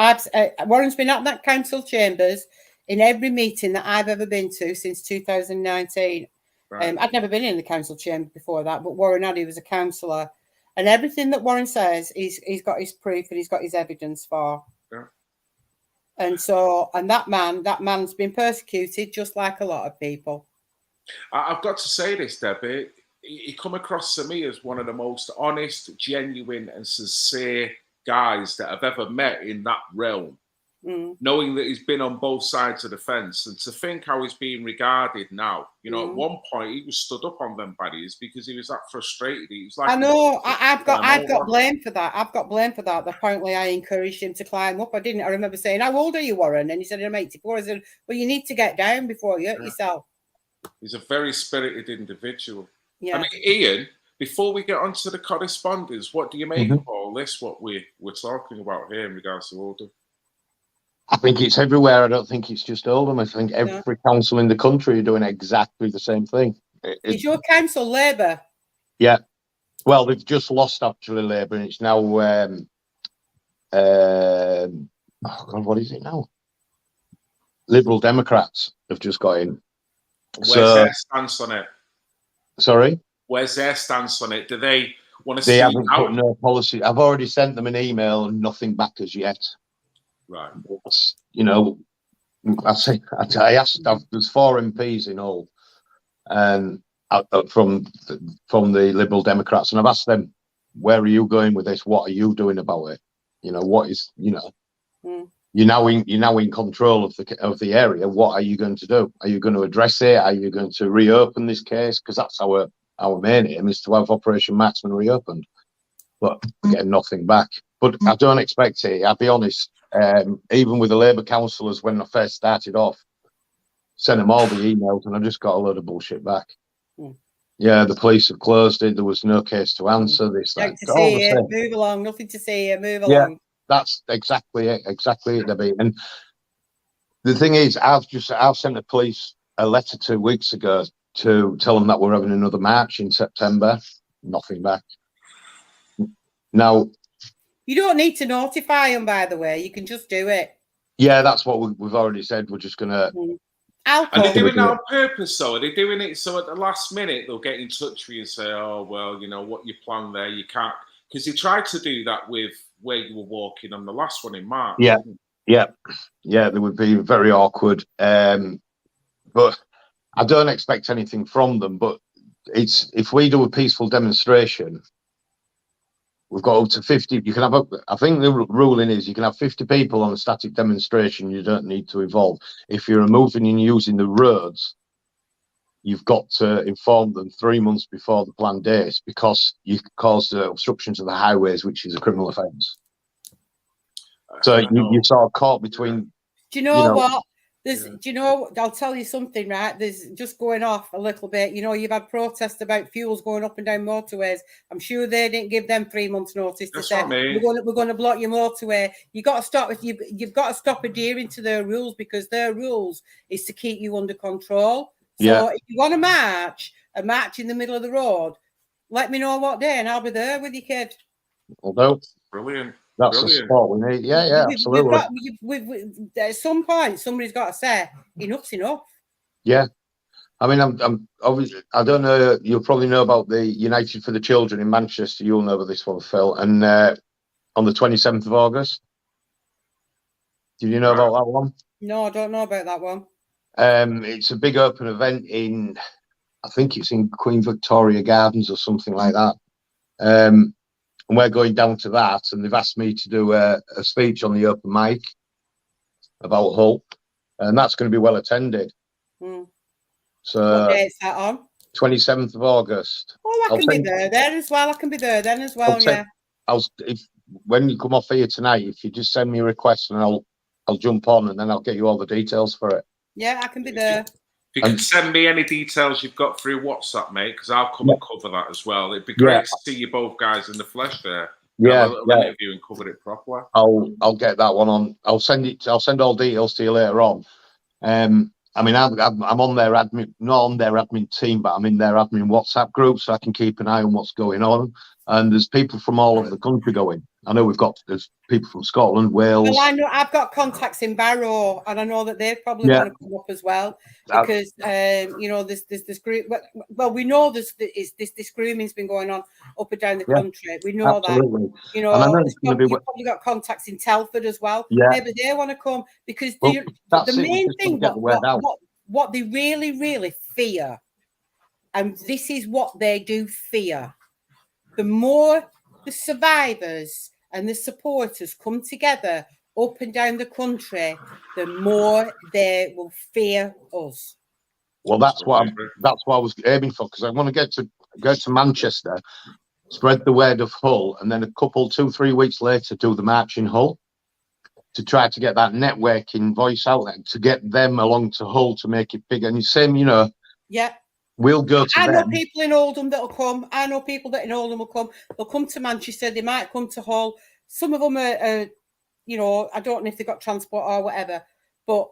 Warren's been at that council chambers in every meeting that I've ever been to since 2019. I'd never been in the council chamber before that, but Warren had, he was a councillor, and everything that Warren says, he's got his proof and he's got his evidence for. And so, and that man's been persecuted just like a lot of people. I've got to say this, Debbie. He come across to me as one of the most honest, genuine, and sincere guys that I've ever met in that realm. Knowing that he's been on both sides of the fence, and to think how he's being regarded now. You know, at one point he was stood up on them barriers because he was that frustrated. He was like, I know, I've got blamed for that. I've got blamed for that. Apparently, I encouraged him to climb up. I didn't. I remember saying, "How old are you, Warren?" And he said, "I'm 84." I said, "Well, you need to get down before you hurt yourself." He's a very spirited individual. Yeah. I mean, Ian, before we get on to the correspondence, what do you make of all this, what we're talking about here in regards to Oldham? I think it's everywhere. I don't think it's just Oldham. I think every council in the country are doing exactly the same thing. Is your council Labour? Yeah. Well, they've just lost actually Labour, and it's now oh God, what is it now? Liberal Democrats have just got in. Where's their stance on it? Sorry? Where's their stance on it? Do they want to see? They haven't out? put no policy. I've already sent them an email and nothing back as yet. Right. You know, I asked. There's 4 MPs in all, and from the Liberal Democrats, and I've asked them, "Where are you going with this? What are you doing about it? You know, what is, you know, you're now in control of the area. What are you going to do? Are you going to address it? Are you going to reopen this case? Because that's our main aim, is to have Operation Marksman reopened." But getting nothing back. But I don't expect it. I'll be honest. Even with the Labour councillors, when I first started off, sent them all the emails, and I just got a load of bullshit back. Yeah, the police have closed it. There was no case to answer. This, that. To see it, move along. Nothing to see here. Move along. Yeah, that's exactly it. Exactly it, Debbie. And the thing is, I've sent the police a letter 2 weeks ago to tell them that we're having another march in September. Nothing back. Now, you don't need to notify them, by the way. You can just do it. Yeah, that's what we've already said. We're just going to... Are they doing that on purpose, though? Are they doing it so at the last minute they'll get in touch with you and say, oh, well, you know, what you planned there, you can't... Because they tried to do that with where you were walking on the last one in March. Yeah, they would be very awkward. But I don't expect anything from them. But it's, if we do a peaceful demonstration... We've got up to 50. You can have I think the ruling is you can have 50 people on a static demonstration. You don't need to involve. If you're moving and using the roads, you've got to inform them 3 months before the planned dates, because you cause obstruction to the highways, which is a criminal offence. So you sort of caught between. Do you know what? Do you know, I'll tell you something, right? There's just going off a little bit. You know, you've had protests about fuels going up and down motorways. I'm sure they didn't give them 3 months' notice to say we're going to block your motorway. You've got to stop adhering to their rules, because their rules is to keep you under control. So if you want to march, a march in the middle of the road, let me know what day and I'll be there with you, kid. Although brilliant. That's the Brilliant. sport we need. Yeah, absolutely. At some point, somebody's got to say enough's enough. Yeah. I mean, I'm obviously, I don't know, you'll probably know about the United for the Children in Manchester. You'll know about this one, Phil. And on the 27th of August. Did you know about that one? No, I don't know about that one. It's a big open event I think it's in Queen Victoria Gardens or something like that. And we're going down to that, and they've asked me to do a speech on the open mic about Hull, and that's going to be well attended. So what date's that on? 27th of August. Oh, I can be there then as well. I can be there then as well. Yeah. When you come off here tonight, if you just send me a request, and I'll jump on, and then I'll get you all the details for it. Yeah, I can be there. If you can send me any details you've got through WhatsApp, mate, because I'll come and cover that as well. It'd be great to see you both guys in the flesh there. Yeah, have a little interview and cover it properly. I'll get that one on. I'll send all details to you later on. I mean, I'm on their admin, not on their admin team, but I'm in their admin WhatsApp group, so I can keep an eye on what's going on. And there's people from all over the country going. I know there's people from Scotland, Wales. Well, I know I've got contacts in Barrow, and I know that they probably want to come up as well because this group. Well, we know this grooming's been going on up and down the country. We know absolutely. that. You know, you've probably got contacts in Telford as well. Yeah. Maybe they want to come because the main thing what they really, really fear, and this is what they do fear. The more the survivors and the supporters come together up and down the country, the more they will fear us. Well, that's what I was aiming for, because I want to go to Manchester, spread the word of Hull, and then 2-3 weeks later do the march in Hull to try to get that networking voice out there, to get them along to Hull to make it bigger. And the same, yeah. We'll go to them. I know people in Oldham that'll come. I know people that in Oldham will come. They'll come to Manchester. They might come to Hull. Some of them are I don't know if they've got transport or whatever. But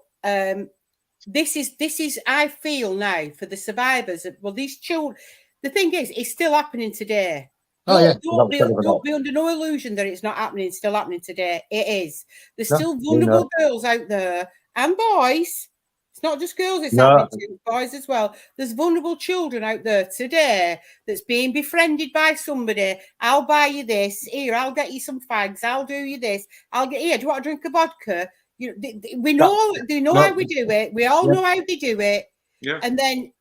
this is, I feel now for the survivors. Well, these children, the thing is, it's still happening today. Don't be under no illusion that it's not happening. It's still happening today. It is. There's still vulnerable girls out there and boys. It's not just girls, it's happening to boys as well. There's vulnerable children out there today that's being befriended by somebody. I'll buy you this. Here, I'll get you some fags. I'll do you this. Do you want to drink a vodka? We know how we do it. We all know how they do it. Yeah. And then,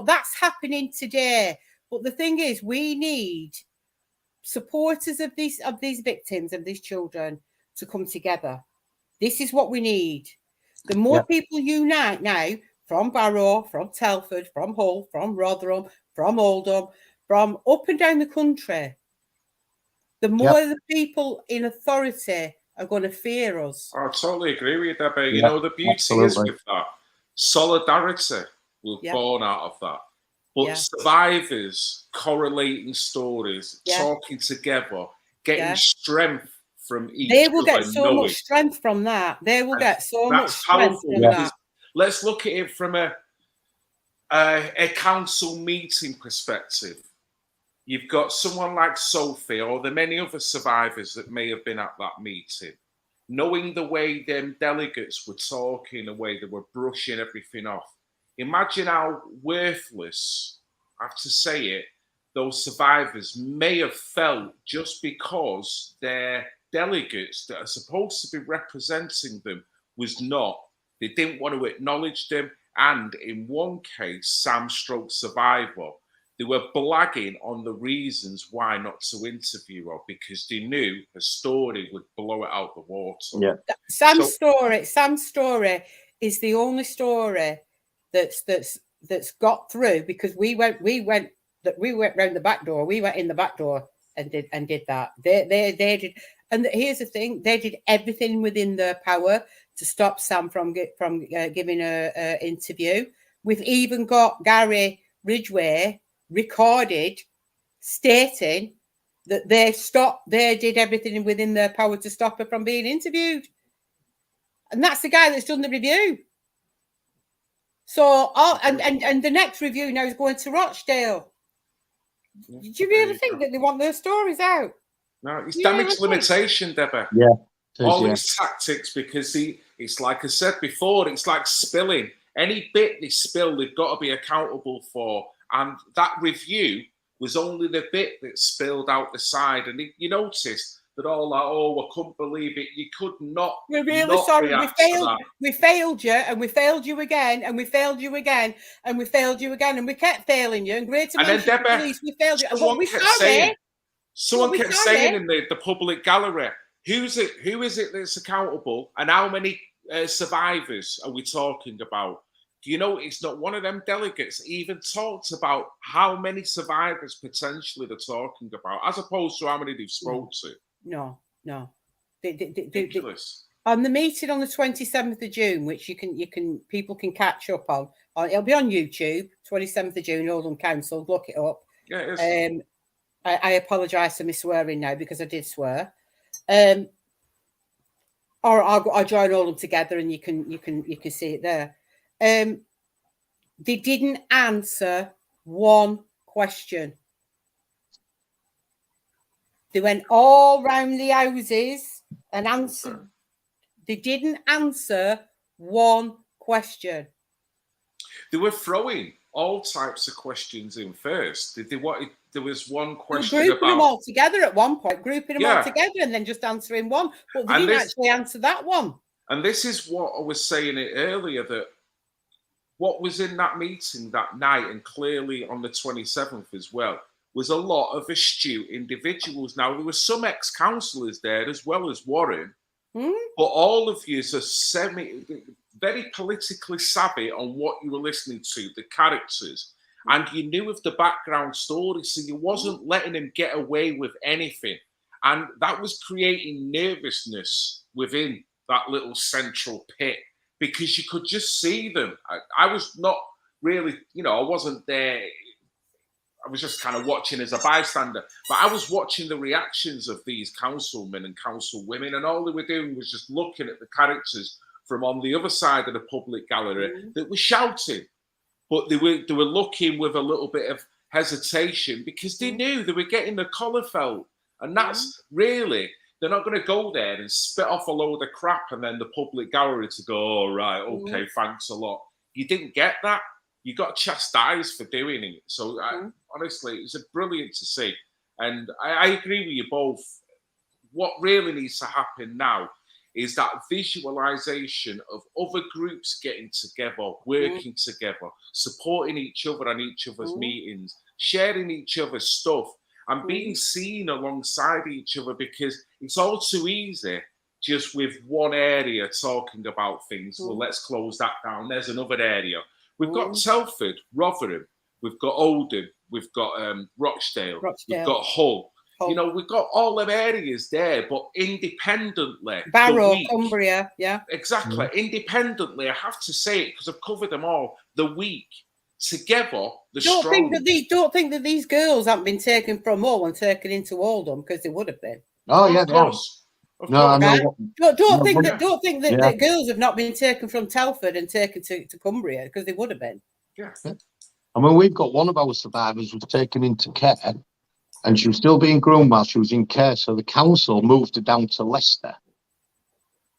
that's happening today. But the thing is, we need supporters of these victims, of these children, to come together. This is what we need. The more people unite now, from Barrow, from Telford, from Hull, from Rotherham, from Oldham, from up and down the country, the more the people in authority are going to fear us. I totally agree with you, Debbie. The beauty is with that, solidarity will born out of that. But survivors correlating stories, talking together, getting strength from each other. They will get so much strength from that. They will get so much strength from that. Let's look at it from a council meeting perspective. You've got someone like Sophie or the many other survivors that may have been at that meeting, knowing the way them delegates were talking, the way they were brushing everything off. Imagine how worthless, I have to say it, those survivors may have felt just because their delegates that are supposed to be representing them was not. They didn't want to acknowledge them. And in one case, Sam Stroke survivor, they were blagging on the reasons why not to interview her because they knew her story would blow it out the water. Yeah. Sam's story is the only story that's got through because we went round the back door. We went in the back door and did that. They did. And here's the thing: they did everything within their power to stop Sam from giving an interview. We've even got Gary Ridgway recorded stating that they did everything within their power to stop her from being interviewed. And that's the guy that's done the review. So, and the next review now is going to Rochdale. Do you really think that they want their stories out? No, it's Yeah, damage okay. limitation, Deborah. Yeah. All these tactics, because it's like I said before, it's like spilling. Any bit they spill, they've got to be accountable for. And that review was only the bit that spilled out the side. And you noticed that all like, oh, I couldn't believe it. You could not. We're really not sorry. react to that. We failed you, and we failed you again, and we failed you again, and we failed you again, and we kept failing you. And great And then Deborah, police, we failed you. someone But kept sorry. saying in the public gallery, who is it that's accountable, and how many survivors are we talking about? Do you know it's not one of them delegates even talked about how many survivors potentially they're talking about, as opposed to how many they've spoke to? No. Ridiculous. On the meeting on the 27th of June, which people can catch up on, it'll be on YouTube, 27th of June, Oldham Council, look it up. Yeah, it is. I apologise for me swearing now because I did swear. Or I'll join all of them together and you can see it there. They didn't answer one question. They went all round the houses and answered. They didn't answer one question. They were throwing all types of questions in first. There was one question grouping about them all together at one point, all together and then just answering one. But they didn't actually answer that one. And this is what I was saying it earlier, that what was in that meeting that night, and clearly on the 27th as well, was a lot of astute individuals. Now, there were some ex-councillors there as well as Warren, but all of you are very politically savvy on what you were listening to, the characters, and you knew of the background story, so you wasn't letting them get away with anything. And that was creating nervousness within that little central pit, because you could just see them. I was not really, I wasn't there. I was just kind of watching as a bystander, but I was watching the reactions of these councilmen and councilwomen, and all they were doing was just looking at the characters from on the other side of the public gallery that were shouting, but they were looking with a little bit of hesitation because they knew they were getting the collar felt, and that's really, they're not going to go there and spit off a load of crap and then the public gallery to go, oh, right, okay, thanks a lot. You didn't get that. You got chastised for doing it. So honestly, it's brilliant to see. And I agree with you both. What really needs to happen now is that visualization of other groups getting together, working together, supporting each other on each other's meetings, sharing each other's stuff, and being seen alongside each other, because it's all too easy just with one area talking about things. Well, let's close that down. There's another area. We've got Telford, Rotherham, we've got Oldham, we've got Rochdale, we've got Hull. We've got all them areas there, but independently. Barrow, Cumbria, Exactly. Independently, I have to say it because I've covered them all. The weak, together, the strong. Don't think that these girls haven't been taken from Hull and taken into Oldham, because they would have been. Oh, yeah, of course. No, don't think that the girls have not been taken from Telford and taken to Cumbria, because they would have been. Yeah. I mean, we've got one of our survivors was taken into care, and she was still being groomed while she was in care. So the council moved her down to Leicester,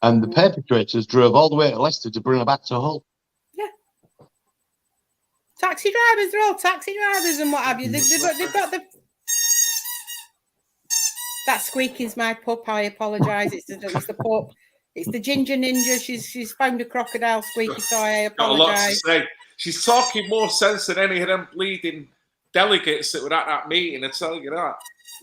and the perpetrators drove all the way to Leicester to bring her back to Hull. Yeah. Taxi drivers, they're all taxi drivers and what have you. They've got the. That squeaking's my pup. I apologise. It's the pup. It's the ginger ninja. She's found a crocodile squeaky, so I apologise. Got a lot to say. She's talking more sense than any of them bleeding delegates that were at that meeting. I tell you that.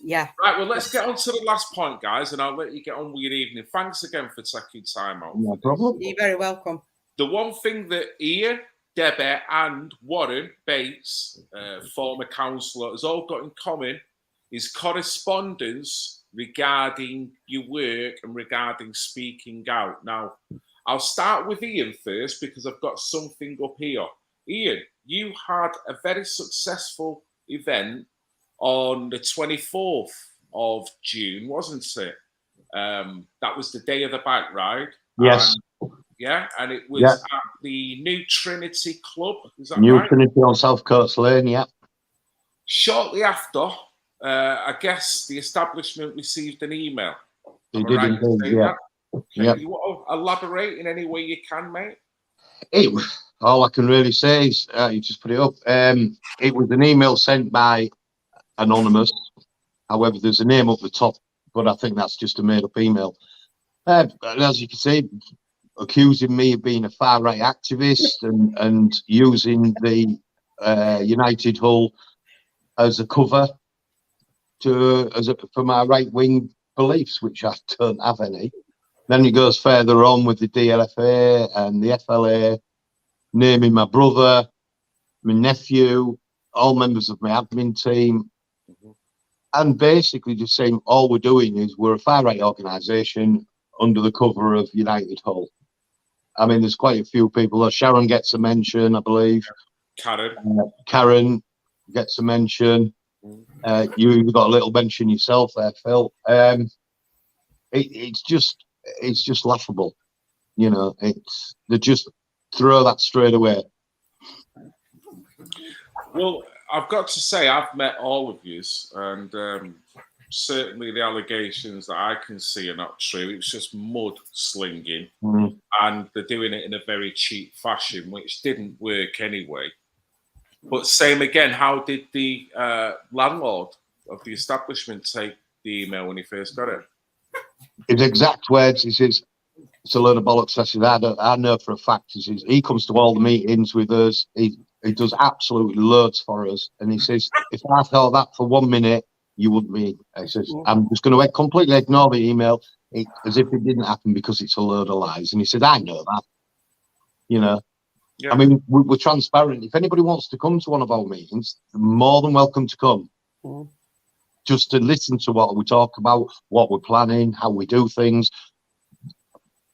Yeah. Right. Well, let's get on to the last point, guys, and I'll let you get on with your evening. Thanks again for taking time out. No problem. You're very welcome. The one thing that Ian, Debbie, and Warren Bates, former councillor, has all got in common is correspondence regarding your work and regarding speaking out. Now, I'll start with Ian first because I've got something up here. Ian, you had a very successful event on the 24th of June, wasn't it? That was the day of the bike ride. Yes. And it was at the New Trinity Club. Is that New right? Trinity on South Coast Lane, yeah. Shortly after, I guess the establishment received an email. They Am I did right in indeed, saying yeah. that? Yeah. You want to elaborate in any way you can, mate? All I can really say is, you just put it up. It was an email sent by anonymous. However, there's a name up the top, but I think that's just a made-up email. And as you can see, accusing me of being a far-right activist and using the United Hull as a cover for my right-wing beliefs, which I don't have any. Then it goes further on with the DLFA and the FLA, naming my brother, my nephew, all members of my admin team, and basically just saying all we're doing is we're a far-right organisation under the cover of United Hull. I mean, there's quite a few people. Sharon gets a mention, I believe. Karen gets a mention. You've got a little mention yourself there, Phil. It's just laughable. You know, they just throw that straight away. Well, I've got to say, I've met all of you, and certainly the allegations that I can see are not true. It's just mud slinging, and they're doing it in a very cheap fashion, which didn't work anyway. But same again, how did the landlord of the establishment take the email when he first got it? His exact words, he says, it's a load of bollocks. I said, I know for a fact. He says, he comes to all the meetings with us. He does absolutely loads for us. And he says, if I thought that for 1 minute, you wouldn't be. He says, I'm just going to completely ignore the email as if it didn't happen because it's a load of lies. And he said, I know that. You know, yeah. I mean, we're transparent. If anybody wants to come to one of our meetings, they're more than welcome to come. Just to listen to what we talk about, what we're planning, how we do things.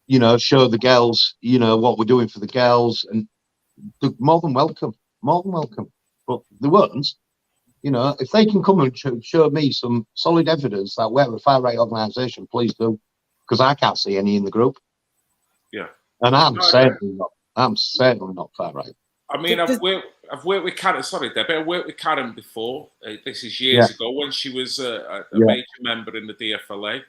You know, show the girls, you know, what we're doing for the girls, and they're more than welcome, But the ones, you know, if they can come and show me some solid evidence that we're a far-right organisation, please do, because I can't see any in the group. Yeah. And I'm certainly not far-right. I mean, I've worked with Karen. Sorry, Debbie. I worked with Karen before. This is years ago when she was a major member in the DFLA.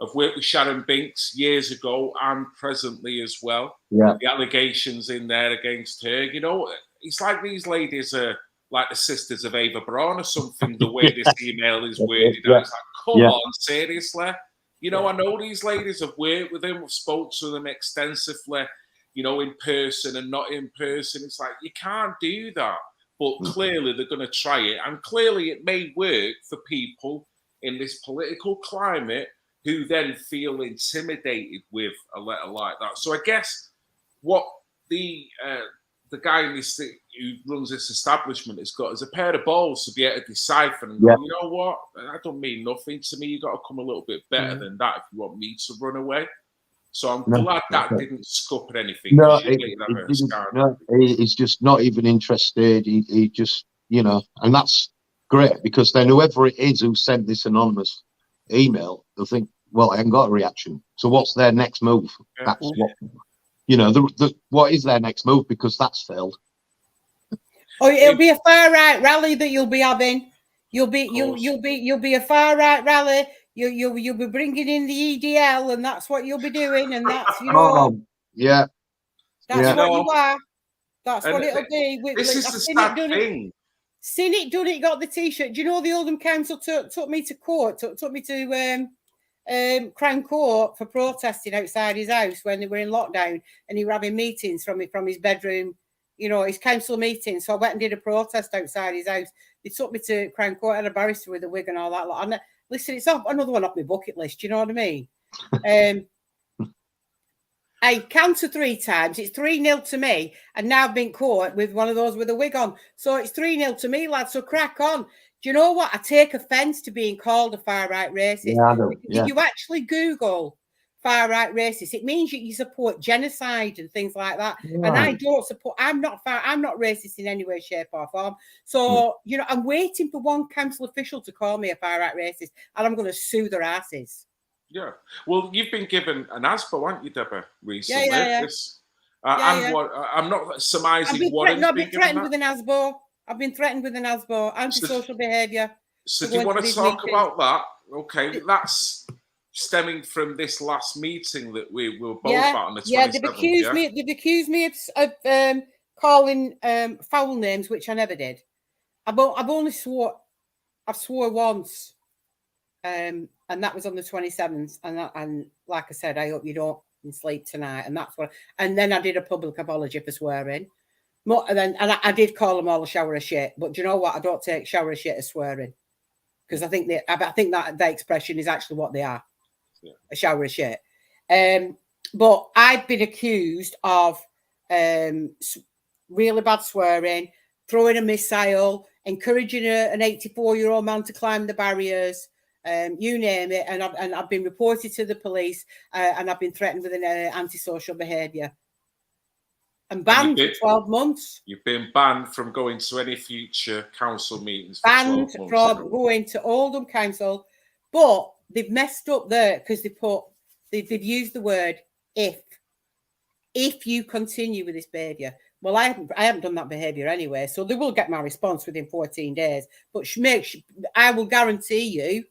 I've worked with Sharon Binks years ago and presently as well. Yeah. The allegations in there against her. You know, it's like these ladies are like the sisters of Ava Braun or something, the way this email is worded. Yeah. It's like, come on, seriously. You know, I know these ladies. Have worked with them, I've spoke to them extensively, you know, in person and not in person. It's like, you can't do that. But clearly they're going to try it. And clearly it may work for people in this political climate who then feel intimidated with a letter like that. So I guess what the guy in this who runs this establishment has got is a pair of balls to be able to decipher and go, you know what, that don't mean nothing to me. You've got to come a little bit better than that if you want me to run away. So I'm glad that didn't scupper anything. No, he's just not even interested. He just, you know, and that's great, because then whoever it is who sent this anonymous email, they'll think, well, I haven't got a reaction. So what's their next move? Yeah. That's what, you know, what is their next move? Because that's failed. Oh, it'll be a far right rally that you'll be having. You'll be a far right rally. You'll be bringing in the EDL, and that's what you'll be doing. And that's, you know, that's what you are. That's what it'll be. This is the sad thing. Seen it, done it, got the T-shirt. Do you know the Oldham Council took me to court? Took me to Crown Court for protesting outside his house when they were in lockdown, and he were having meetings from his bedroom, you know, his council meeting. So I went and did a protest outside his house. They took me to Crown Court, and a barrister with a wig and all that. And listen, it's another one off my bucket list. You know what I mean? I counted 3 times. It's 3-0 to me, and now I've been caught with one of those with a wig on. So it's 3-0 to me, lads. So crack on. Do you know what? I take offence to being called a far-right racist. Yeah, I know. Yeah. If you actually Google far-right racist, it means you support genocide and things like that. Right. And I don't support. I'm not racist in any way, shape, or form. So you know, I'm waiting for one council official to call me a far-right racist, and I'm going to sue their asses. Yeah. Well, you've been given an ASBO, haven't you, Deborah, recently? Yeah. What I'm not surmising I've been threatened with an ASBO. I've been threatened with an ASBO, antisocial behaviour. So do you want to talk about that? Okay, that's stemming from this last meeting that we were both at on the 27th. Yeah, they've accused me of calling foul names, which I never did. I've only swore once, and that was on the 27th. And like I said, I hope you don't sleep tonight. And that's what. And then I did a public apology for swearing. And I did call them all a shower of shit. But do you know what? I don't take shower of shit as swearing, because I think that expression is actually what they are, a shower of shit. But I've been accused of really bad swearing, throwing a missile, encouraging an 84-year-old man to climb the barriers, you name it. And I've been reported to the police, and I've been threatened with an antisocial behaviour. And banned for 12 months. You've been banned from going to any future council meetings. Banned from going to Oldham Council. But they've messed up there because they've used the word if you continue with this behaviour. Well, I haven't done that behaviour anyway, so they will get my response within 14 days. But I will guarantee you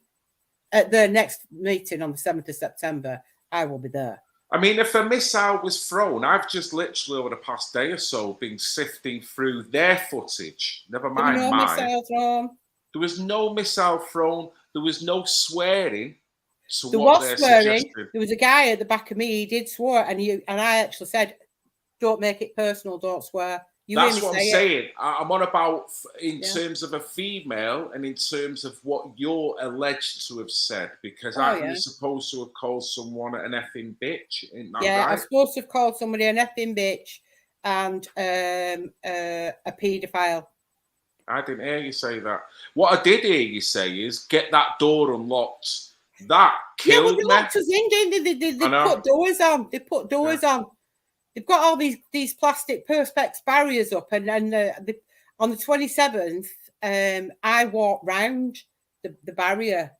at the next meeting on the 7th of September, I will be there. I mean, if a missile was thrown, I've just literally over the past day or so been sifting through their footage. Never mind mine. Missile thrown. There was no missile thrown. There was no swearing. So there was swearing. There was a guy at the back of me. He did swear, and I actually said, "Don't make it personal. Don't swear." That's what I'm saying. I'm on about in terms of a female and in terms of what you're alleged to have said, because aren't you supposed to have called someone an effing bitch? Yeah, right? I'm supposed to have called somebody an effing bitch and a paedophile. I didn't hear you say that. What I did hear you say is get that door unlocked. That killed me. They locked us in, didn't they? They put doors on. They put doors on. They've got all these plastic perspex barriers up, and on the 27th, I walked round the barrier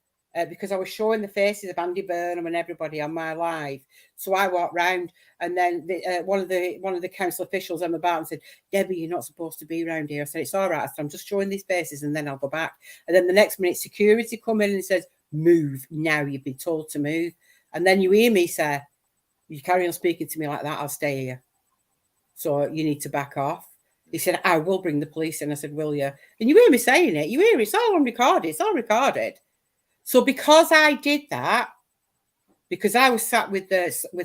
because I was showing the faces of Andy Burnham and everybody on my live. So I walked round, and then one of the council officials on the bar said, "Debbie, you're not supposed to be around here." I said, "It's all right. I said, I'm just showing these faces, and then I'll go back." And then the next minute, security come in and says, "Move now. You've been told to move." And then you hear me say, "You carry on speaking to me like that, I'll stay here. So you need to back off." He said, "I will bring the police in." I said, "Will you?" And you hear me saying it. You hear it. It's all on recorded. It's all recorded. So because I did that, because I was sat with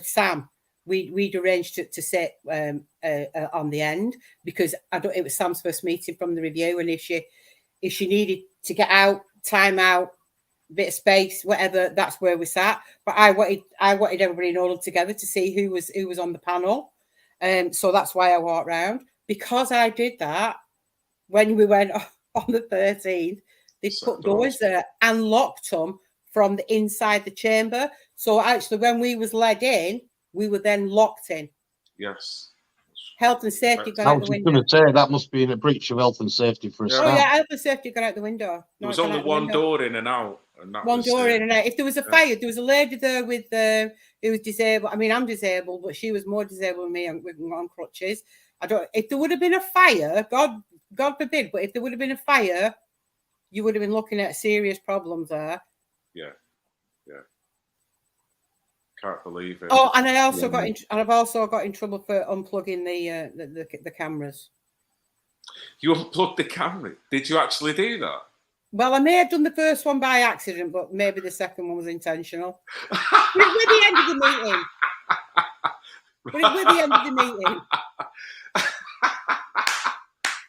Sam, we'd arranged to sit on the end, because it was Sam's first meeting from the review, and if she needed to get out, time out, bit of space, whatever, that's where we sat. But I wanted everybody in all together to see who was on the panel. So that's why I walked around. Because I did that, when we went on the 13th, they put doors there and locked them from the inside the chamber. So actually, when we was led in, we were then locked in. Yes. Health and safety gone out the window. I was going to say, that must be a breach of health and safety for a start. Oh, yeah, health and safety gone out the window. There was only one door in and out. And that one door in and out. If there was a fire, there was a lady there with who was disabled. I mean, I'm disabled, but she was more disabled than me on crutches. If there would have been a fire, God forbid, but if there would have been a fire, you would have been looking at serious problems there. Yeah. Can't believe it. Oh, and I've also got in trouble for unplugging the cameras. You unplugged the camera? Did you actually do that? Well, I may have done the first one by accident, but maybe the second one was intentional. But it was the end of the meeting.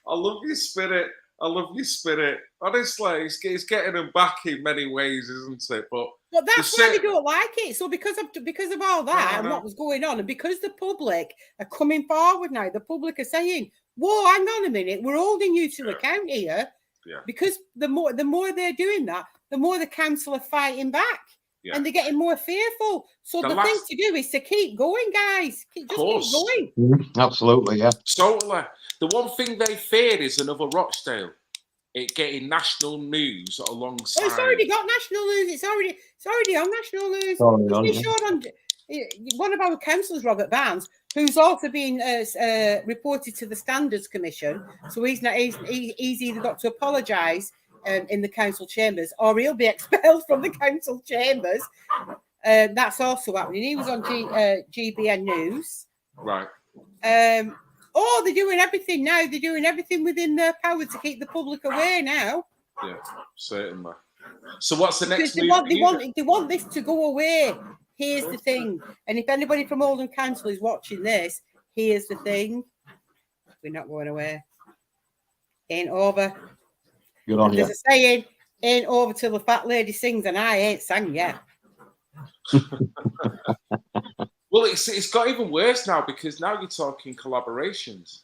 I love your spirit. Honestly, it's getting them back in many ways, isn't it? But that's why they don't like it. So because of all that and what was going on, and because the public are coming forward now, the public are saying, "Whoa, hang on a minute, we're holding you to account here." Yeah. Because the more they're doing that, the more the council are fighting back, and they're getting more fearful. So the thing to do is to keep going, guys. Keep going. Absolutely, yeah. Totally. The one thing they feared is another Rochdale. It getting national news alongside. Oh, it's already got national news. It's already on national news. One of our councillors, Robert Barnes, who's also been reported to the Standards Commission. So he's either got to apologise in the council chambers, or he'll be expelled from the council chambers. That's also happening. He was on GBN News. Right. They're doing everything now. They're doing everything within their power to keep the public away now. Yeah, certainly. So what's the next They want this to go away. Here's the thing. And if anybody from Oldham Council is watching this, here's the thing. We're not going away. Ain't over. Good on you. There's a saying, ain't over till the fat lady sings, and I ain't sang yet. Well, it's got even worse now, because now you're talking collaborations.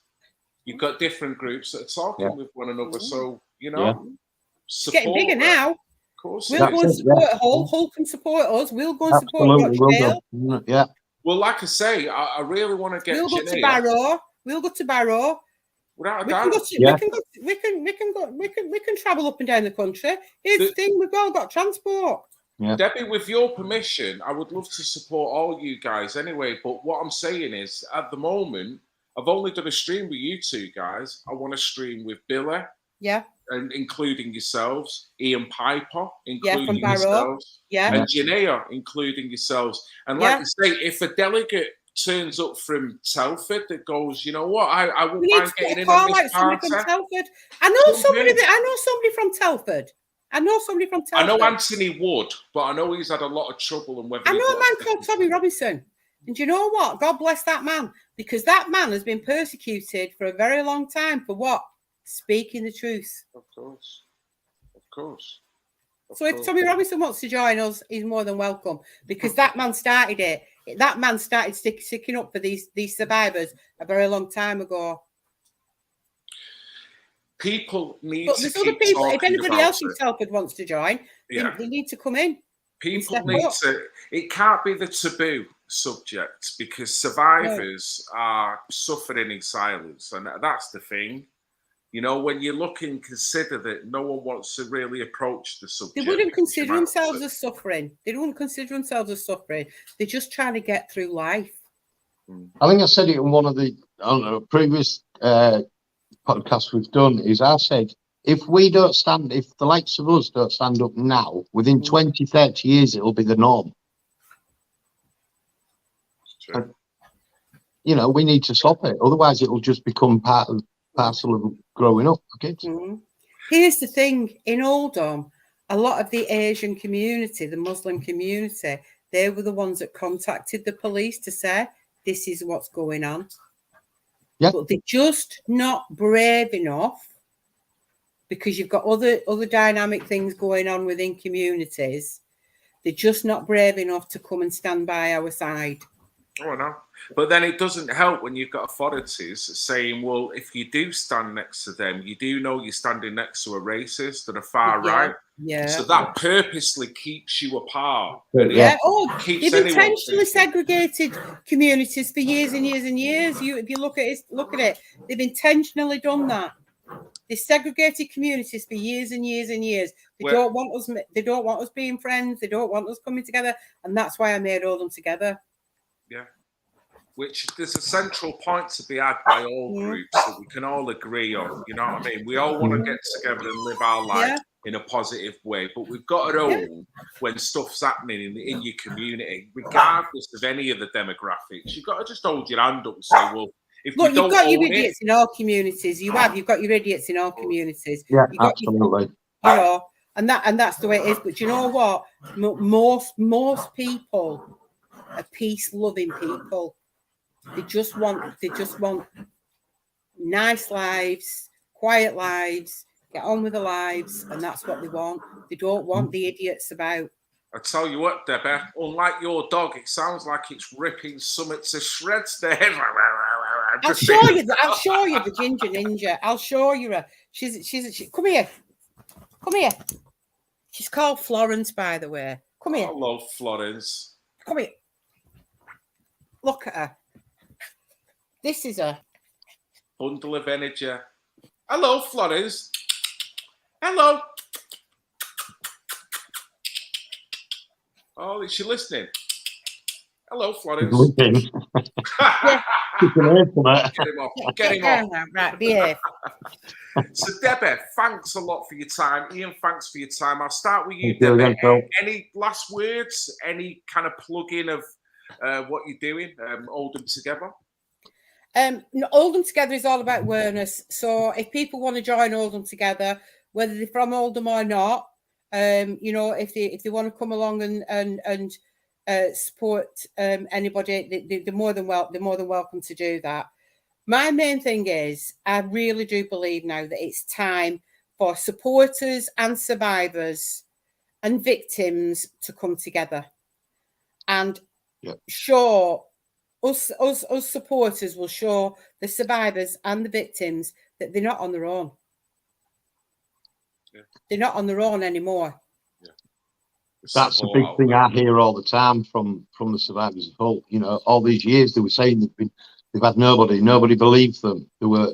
You've got different groups that are talking with one another. So, It's getting bigger now. Of course. We'll go and support Hull. Hull can support us. We'll go and support Rochdale. Yeah. Well, like I say, I really want to get. We'll go to Barrow. We'll go to Barrow. Without a We doubt. can travel up and down the country. Here's the thing: we've all got transport. Yeah. Debbie, with your permission, I would love to support all you guys anyway. But what I'm saying is, at the moment, I've only done a stream with you two guys. I want to stream with Billy. Yeah. And including yourselves, Ian Piper, including from Barrow. yourselves, yeah, and Janaea, including yourselves. And like you say, if a delegate turns up from Telford that goes, you know what, I won't mind getting in on this party. From Telford. I know somebody from Telford. I know Anthony Wood, but I know he's had a lot of trouble. And whether I know a man called Tommy Robinson. And do you know what? God bless that man, because that man has been persecuted for a very long time for what? Speaking the truth. Of course. So if Tommy Robinson wants to join us, he's more than welcome, because that man started it. That man started sticking up for these survivors a very long time ago. People need but to there's keep other people. If talking anybody about else in Telford wants to join, they need to come in. People need to. It can't be the taboo subject, because survivors are suffering in silence, and that's the thing. You know, when you look and consider that no one wants to really approach the subject. They wouldn't consider themselves as suffering. They don't consider themselves as suffering. They're just trying to get through life. I think I said it in one of the previous podcasts we've done, is I said, if the likes of us don't stand up now, within 20, 30 years, it'll be the norm. And, we need to stop it. Otherwise, it'll just become parcel of growing up for kids. Here's the thing: in Oldham, a lot of the Asian community, the Muslim community, they were the ones that contacted the police to say this is what's going on. Yeah. But they're just not brave enough, because you've got other dynamic things going on within communities. They're just not brave enough to come and stand by our side. Oh, no. But then it doesn't help when you've got authorities saying, well, if you do stand next to them, you do know you're standing next to a racist and a far right. Yeah. So that purposely keeps you apart. Yeah. They've intentionally segregated communities for years and years and years. If you look at it, they've intentionally done that. They segregated communities for years and years and years. They don't want us being friends. They don't want us coming together. And that's why I made Oldham Together. Yeah. Which there's a central point to be had by all groups that we can all agree on. You know what I mean? We all want to get together and live our life in a positive way, but we've got to own when stuff's happening in your community, regardless of any of the demographics. You've got to just hold your hand up and say, well, if look, you've got your idiots in all communities. You've got your idiots in all communities. Yeah, absolutely. And that's the way it is. But you know what? Most people are peace-loving people. They just want nice lives, quiet lives, get on with their lives, and that's what they want. They don't want the idiots about. I tell you what, Debbie, unlike your dog, it sounds like it's ripping something to shreds there. I'll show you the ginger ninja. I'll show you her. She come here. She's called Florence, by the way. Come here. Hello, Florence. Come here. Look at her. This is her. Bundle of energy. Hello, Florence. Hello. Oh, is she listening? Hello, He's Florence. looking. Yeah. You can hear from it. Get him off. Get Get him down off. now. Right, behave. So, Debbie, thanks a lot for your time. Ian, thanks for your time. I'll start with you, Thank you Debbie. again, Phil. Any last words? Any kind of plug-in of what you're doing? Oldham Together? Oldham Together is all about awareness. So if people want to join Oldham Together, whether they're from Oldham or not, you know, if they want to come along and support anybody, they're more than welcome to do that. My main thing is, I really do believe now that it's time for supporters and survivors and victims to come together and show us supporters will show the survivors and the victims that they're not on their own. Yeah. They're not on their own anymore. Yeah. That's a big thing I hear all the time from the survivors of Hull. You know, all these years they were saying they've had nobody believed them. They were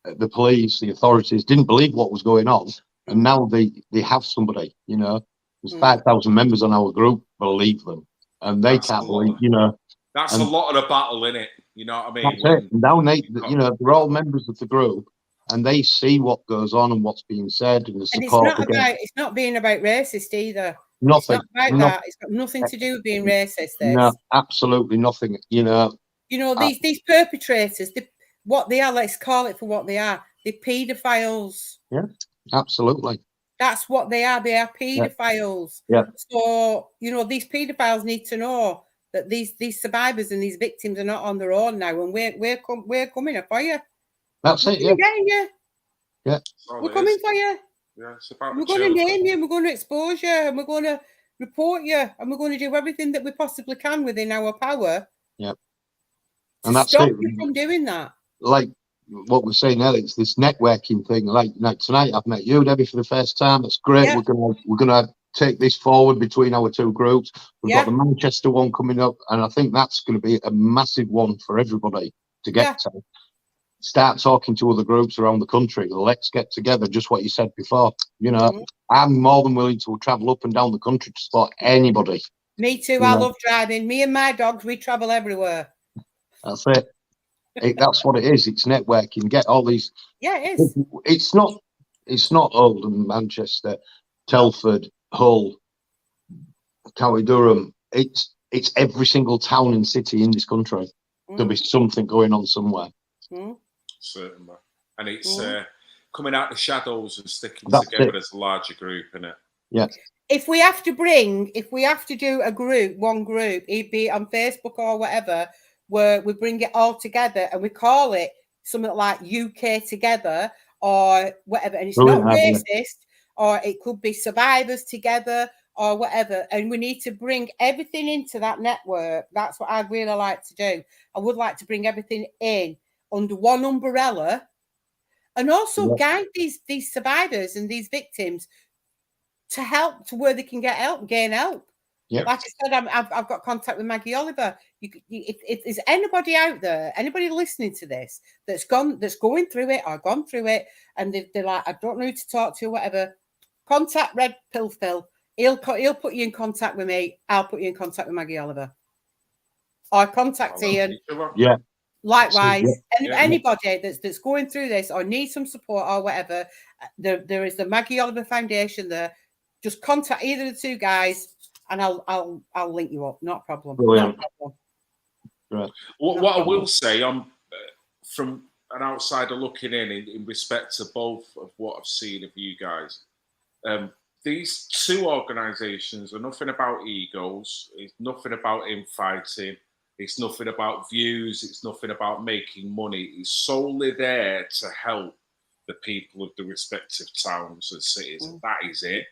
the police, the authorities didn't believe what was going on, and now they have somebody. You know, there's 5,000 members on our group believe them, and they can't believe. You know, that's a lot of the battle, isn't it? You know what I mean? That's it. Now you know, they're all members of the group, and they see what goes on and what's being said, and the support. And it's not being about racist either. Nothing. It's not about that. It's got nothing to do with being racist. No, absolutely nothing. You know, these perpetrators, what they are, let's call it for what they are. They're paedophiles. Yeah, absolutely. That's what they are. They are paedophiles. Yeah. So, you know, these paedophiles need to know that these survivors and these victims are not on their own now, and we're coming for you. That's it. Yeah. Getting you. Yeah. We're coming for you. Yeah, it's about we're going to name you, and we're going to expose you, and we're going to report you, and we're going to do everything that we possibly can within our power. Yeah. And that's stop you from doing that. Like what we're saying earlier, it's this networking thing. Like tonight, I've met you, Debbie, for the first time. That's great. Yeah. We're gonna take this forward between our two groups. We've got the Manchester one coming up, and I think that's going to be a massive one for everybody to get to. Start talking to other groups around the country. Let's get together. Just what you said before. You know, I'm more than willing to travel up and down the country to support anybody. Me too. I love driving. Me and my dogs, we travel everywhere. That's it. That's what it is. It's networking. Get all these. Yeah, it is. It's not Oldham, Manchester, Telford, Hull, County Durham. It's every single town and city in this country. There'll be something going on somewhere. Certainly, and it's coming out the shadows and sticking together as a larger group, isn't it? Yeah. If we have to do one group, be it on Facebook or whatever, where we bring it all together and we call it something like UK Together or whatever, and it's not racist, or it could be survivors together or whatever, and we need to bring everything into that network. That's what I'd really like to do. I would like to bring everything in under one umbrella, and also guide these survivors and these victims to help to where they can gain help. Like I said, I've got contact with Maggie Oliver. If there's anybody out there, anybody listening to this that's going through it or gone through it, and they're like, I don't know who to talk to, or whatever, contact Red Pill Phil. He'll put you in contact with me. I'll put you in contact with Maggie Oliver, or contact Ian. Yeah. Likewise, anybody that's going through this or needs some support or whatever, there is the Maggie Oliver Foundation there. Just contact either of the two guys, and I'll link you up. Not a problem. Brilliant. Not a problem. Right. What I will say, from an outsider looking in respect to both of what I've seen of you guys, these two organisations are nothing about egos. It's nothing about infighting. It's nothing about views. It's nothing about making money. It's solely there to help the people of the respective towns and cities. And that is it.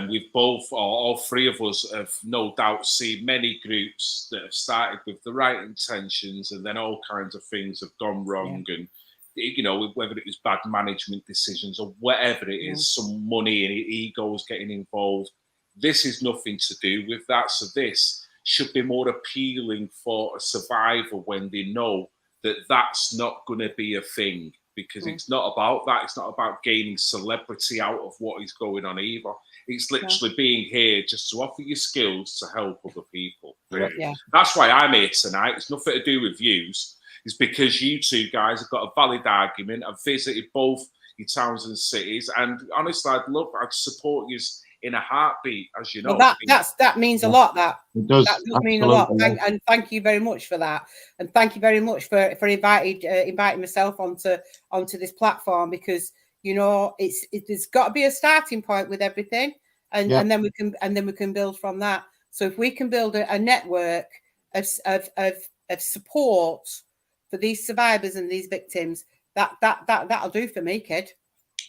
We've all three of us have no doubt seen many groups that have started with the right intentions, and then all kinds of things have gone wrong. And, you know, whether it was bad management decisions or whatever it is, some money and egos getting involved. This is nothing to do with that. So this should be more appealing for a survivor when they know that that's not going to be a thing, because it's not about that. It's not about gaining celebrity out of what is going on either. It's literally being here just to offer your skills to help other people. Really. Yeah. That's why I'm here tonight. It's nothing to do with views. It's because you two guys have got a valid argument. I've visited both your towns and cities, and honestly, I'd support you in a heartbeat, as you know. Well, that means a lot. That does mean a lot. And thank you very much for that. And thank you very much for inviting myself onto this platform, because you know there's got to be a starting point with everything, and then we can build from that. So if we can build a network of support for these survivors and these victims, that'll do for me, kid.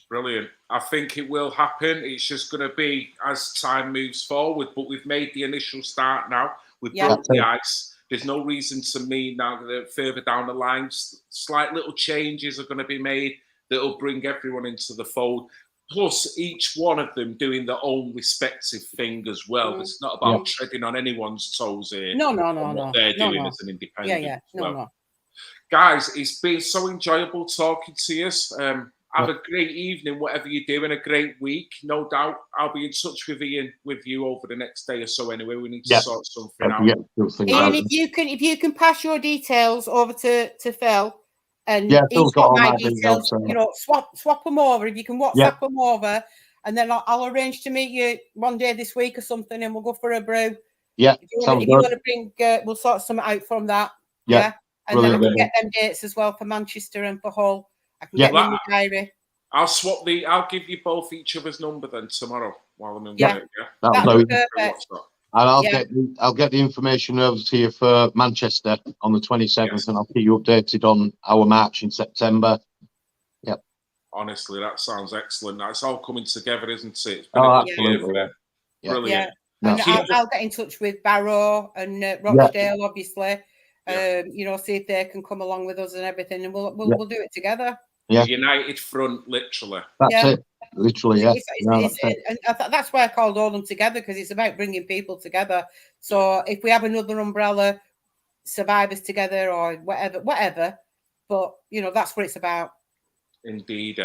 Brilliant. I think it will happen. It's just going to be as time moves forward. But we've made the initial start now. We've broke the ice. There's no reason to me now that further down the line, slight little changes are going to be made that will bring everyone into the fold. Plus, each one of them doing their own respective thing as well. It's not about treading on anyone's toes here. No. What they're doing as an independent. Yeah. No. Guys, it's been so enjoyable talking to you. Have a great evening, whatever you're doing, a great week. No doubt I'll be in touch with you over the next day or so anyway. We need to sort something out. Ian, if you can pass your details over to Phil, and Phil's got all my details. You know, swap them over. If you can WhatsApp them over, and then I'll arrange to meet you one day this week or something, and we'll go for a brew. Yeah, if you want to bring, we'll sort something out from that. Yeah. And then I can get them dates as well for Manchester and for Hull. I can get them in my diary. I'll give you both each other's number then tomorrow while I'm in work. That'll be perfect. And I'll get the information over to you for Manchester on the 27th, and I'll keep you updated on our march in September. Yep. Honestly, that sounds excellent. It's all coming together, isn't it? It's been absolutely. Brilliant. And I'll get in touch with Barrow and Rochdale, obviously. You know, see if they can come along with us and everything, and we'll do it together. Yeah. United front, literally. That's it. Literally, that's why I called all them together, because it's about bringing people together. So if we have another umbrella, survivors together or whatever, but you know, that's what it's about. Indeed.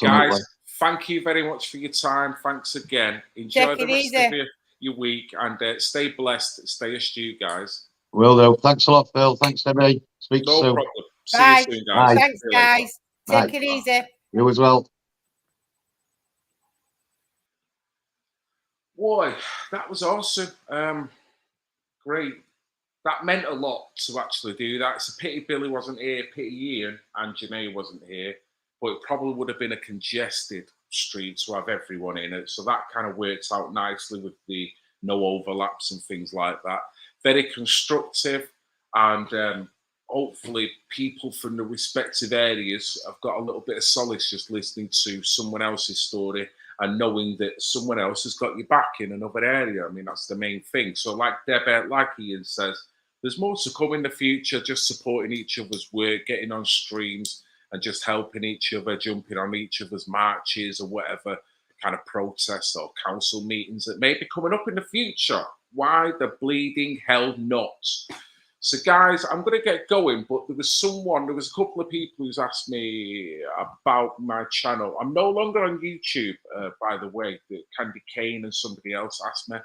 Guys, thank you very much for your time. Thanks again. Enjoy the rest of your week, and stay blessed, stay astute, guys. Will do. Thanks a lot, Phil. Thanks, Debbie. Speak soon. No problem. See you soon, guys. Thanks, guys. Take it easy. You as well. Boy, that was awesome. Great. That meant a lot to actually do that. It's a pity Billy wasn't here, pity Ian and Janae wasn't here, but it probably would have been a congested street to have everyone in it. So that kind of works out nicely with the no overlaps and things like that. Very constructive, and hopefully people from the respective areas have got a little bit of solace just listening to someone else's story and knowing that someone else has got your back in another area. I mean, that's the main thing. So like Ian says, there's more to come in the future, just supporting each other's work, getting on streams and just helping each other, jumping on each other's marches or whatever kind of protests or council meetings that may be coming up in the future. Why the bleeding hell not? So, guys, I'm going to get going, but there was a couple of people who's asked me about my channel. I'm no longer on YouTube, by the way. Candy Kane and somebody else asked me.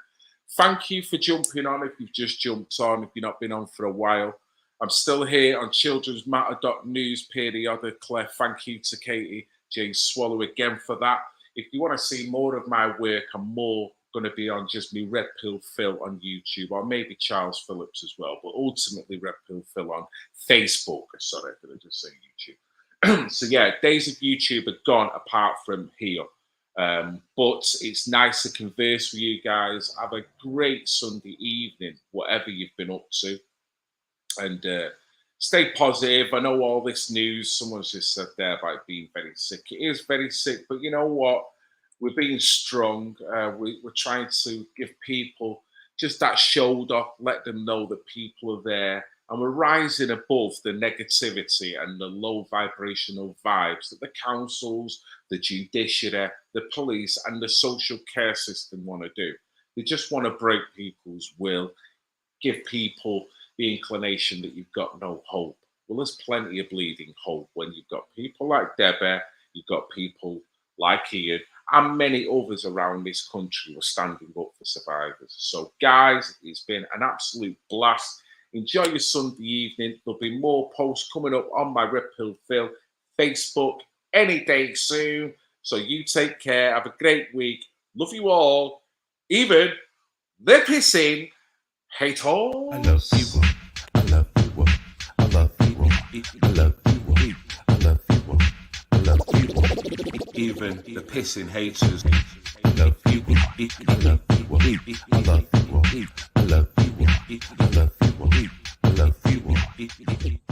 Thank you for jumping on if you've just jumped on, if you've not been on for a while. I'm still here on childrensmatter.news periodically. Thank you to Katie Jane Swallow again for that. If you want to see more of my work, I'm more going to be on just me, Red Pill Phil on YouTube, or maybe Charles Phillips as well, but ultimately Red Pill Phil on Facebook. Sorry, did I just say YouTube? So yeah, days of YouTube are gone apart from here. But it's nice to converse with you guys. Have a great Sunday evening, whatever you've been up to. And stay positive. I know all this news, someone's just said there about being very sick. It is very sick, but you know what? We're being strong. We're trying to give people just that shoulder, let them know that people are there. And we're rising above the negativity and the low vibrational vibes that the councils, the judiciary, the police, and the social care system want to do. They just want to break people's will, give people the inclination that you've got no hope. Well, there's plenty of bleeding hope when you've got people like Debbie, you've got people like Ian, and many others around this country were standing up for survivors. So, guys, it's been an absolute blast. Enjoy your Sunday evening. There'll be more posts coming up on my Red Pill Phil Facebook any day soon. So you take care. Have a great week. Love you all. Even the pissing haters. I love you. I love you. I love you. I love you. I love you. I love you. Even the pissing haters. I love you. I love you. I love you. I love you. I love you. I love you.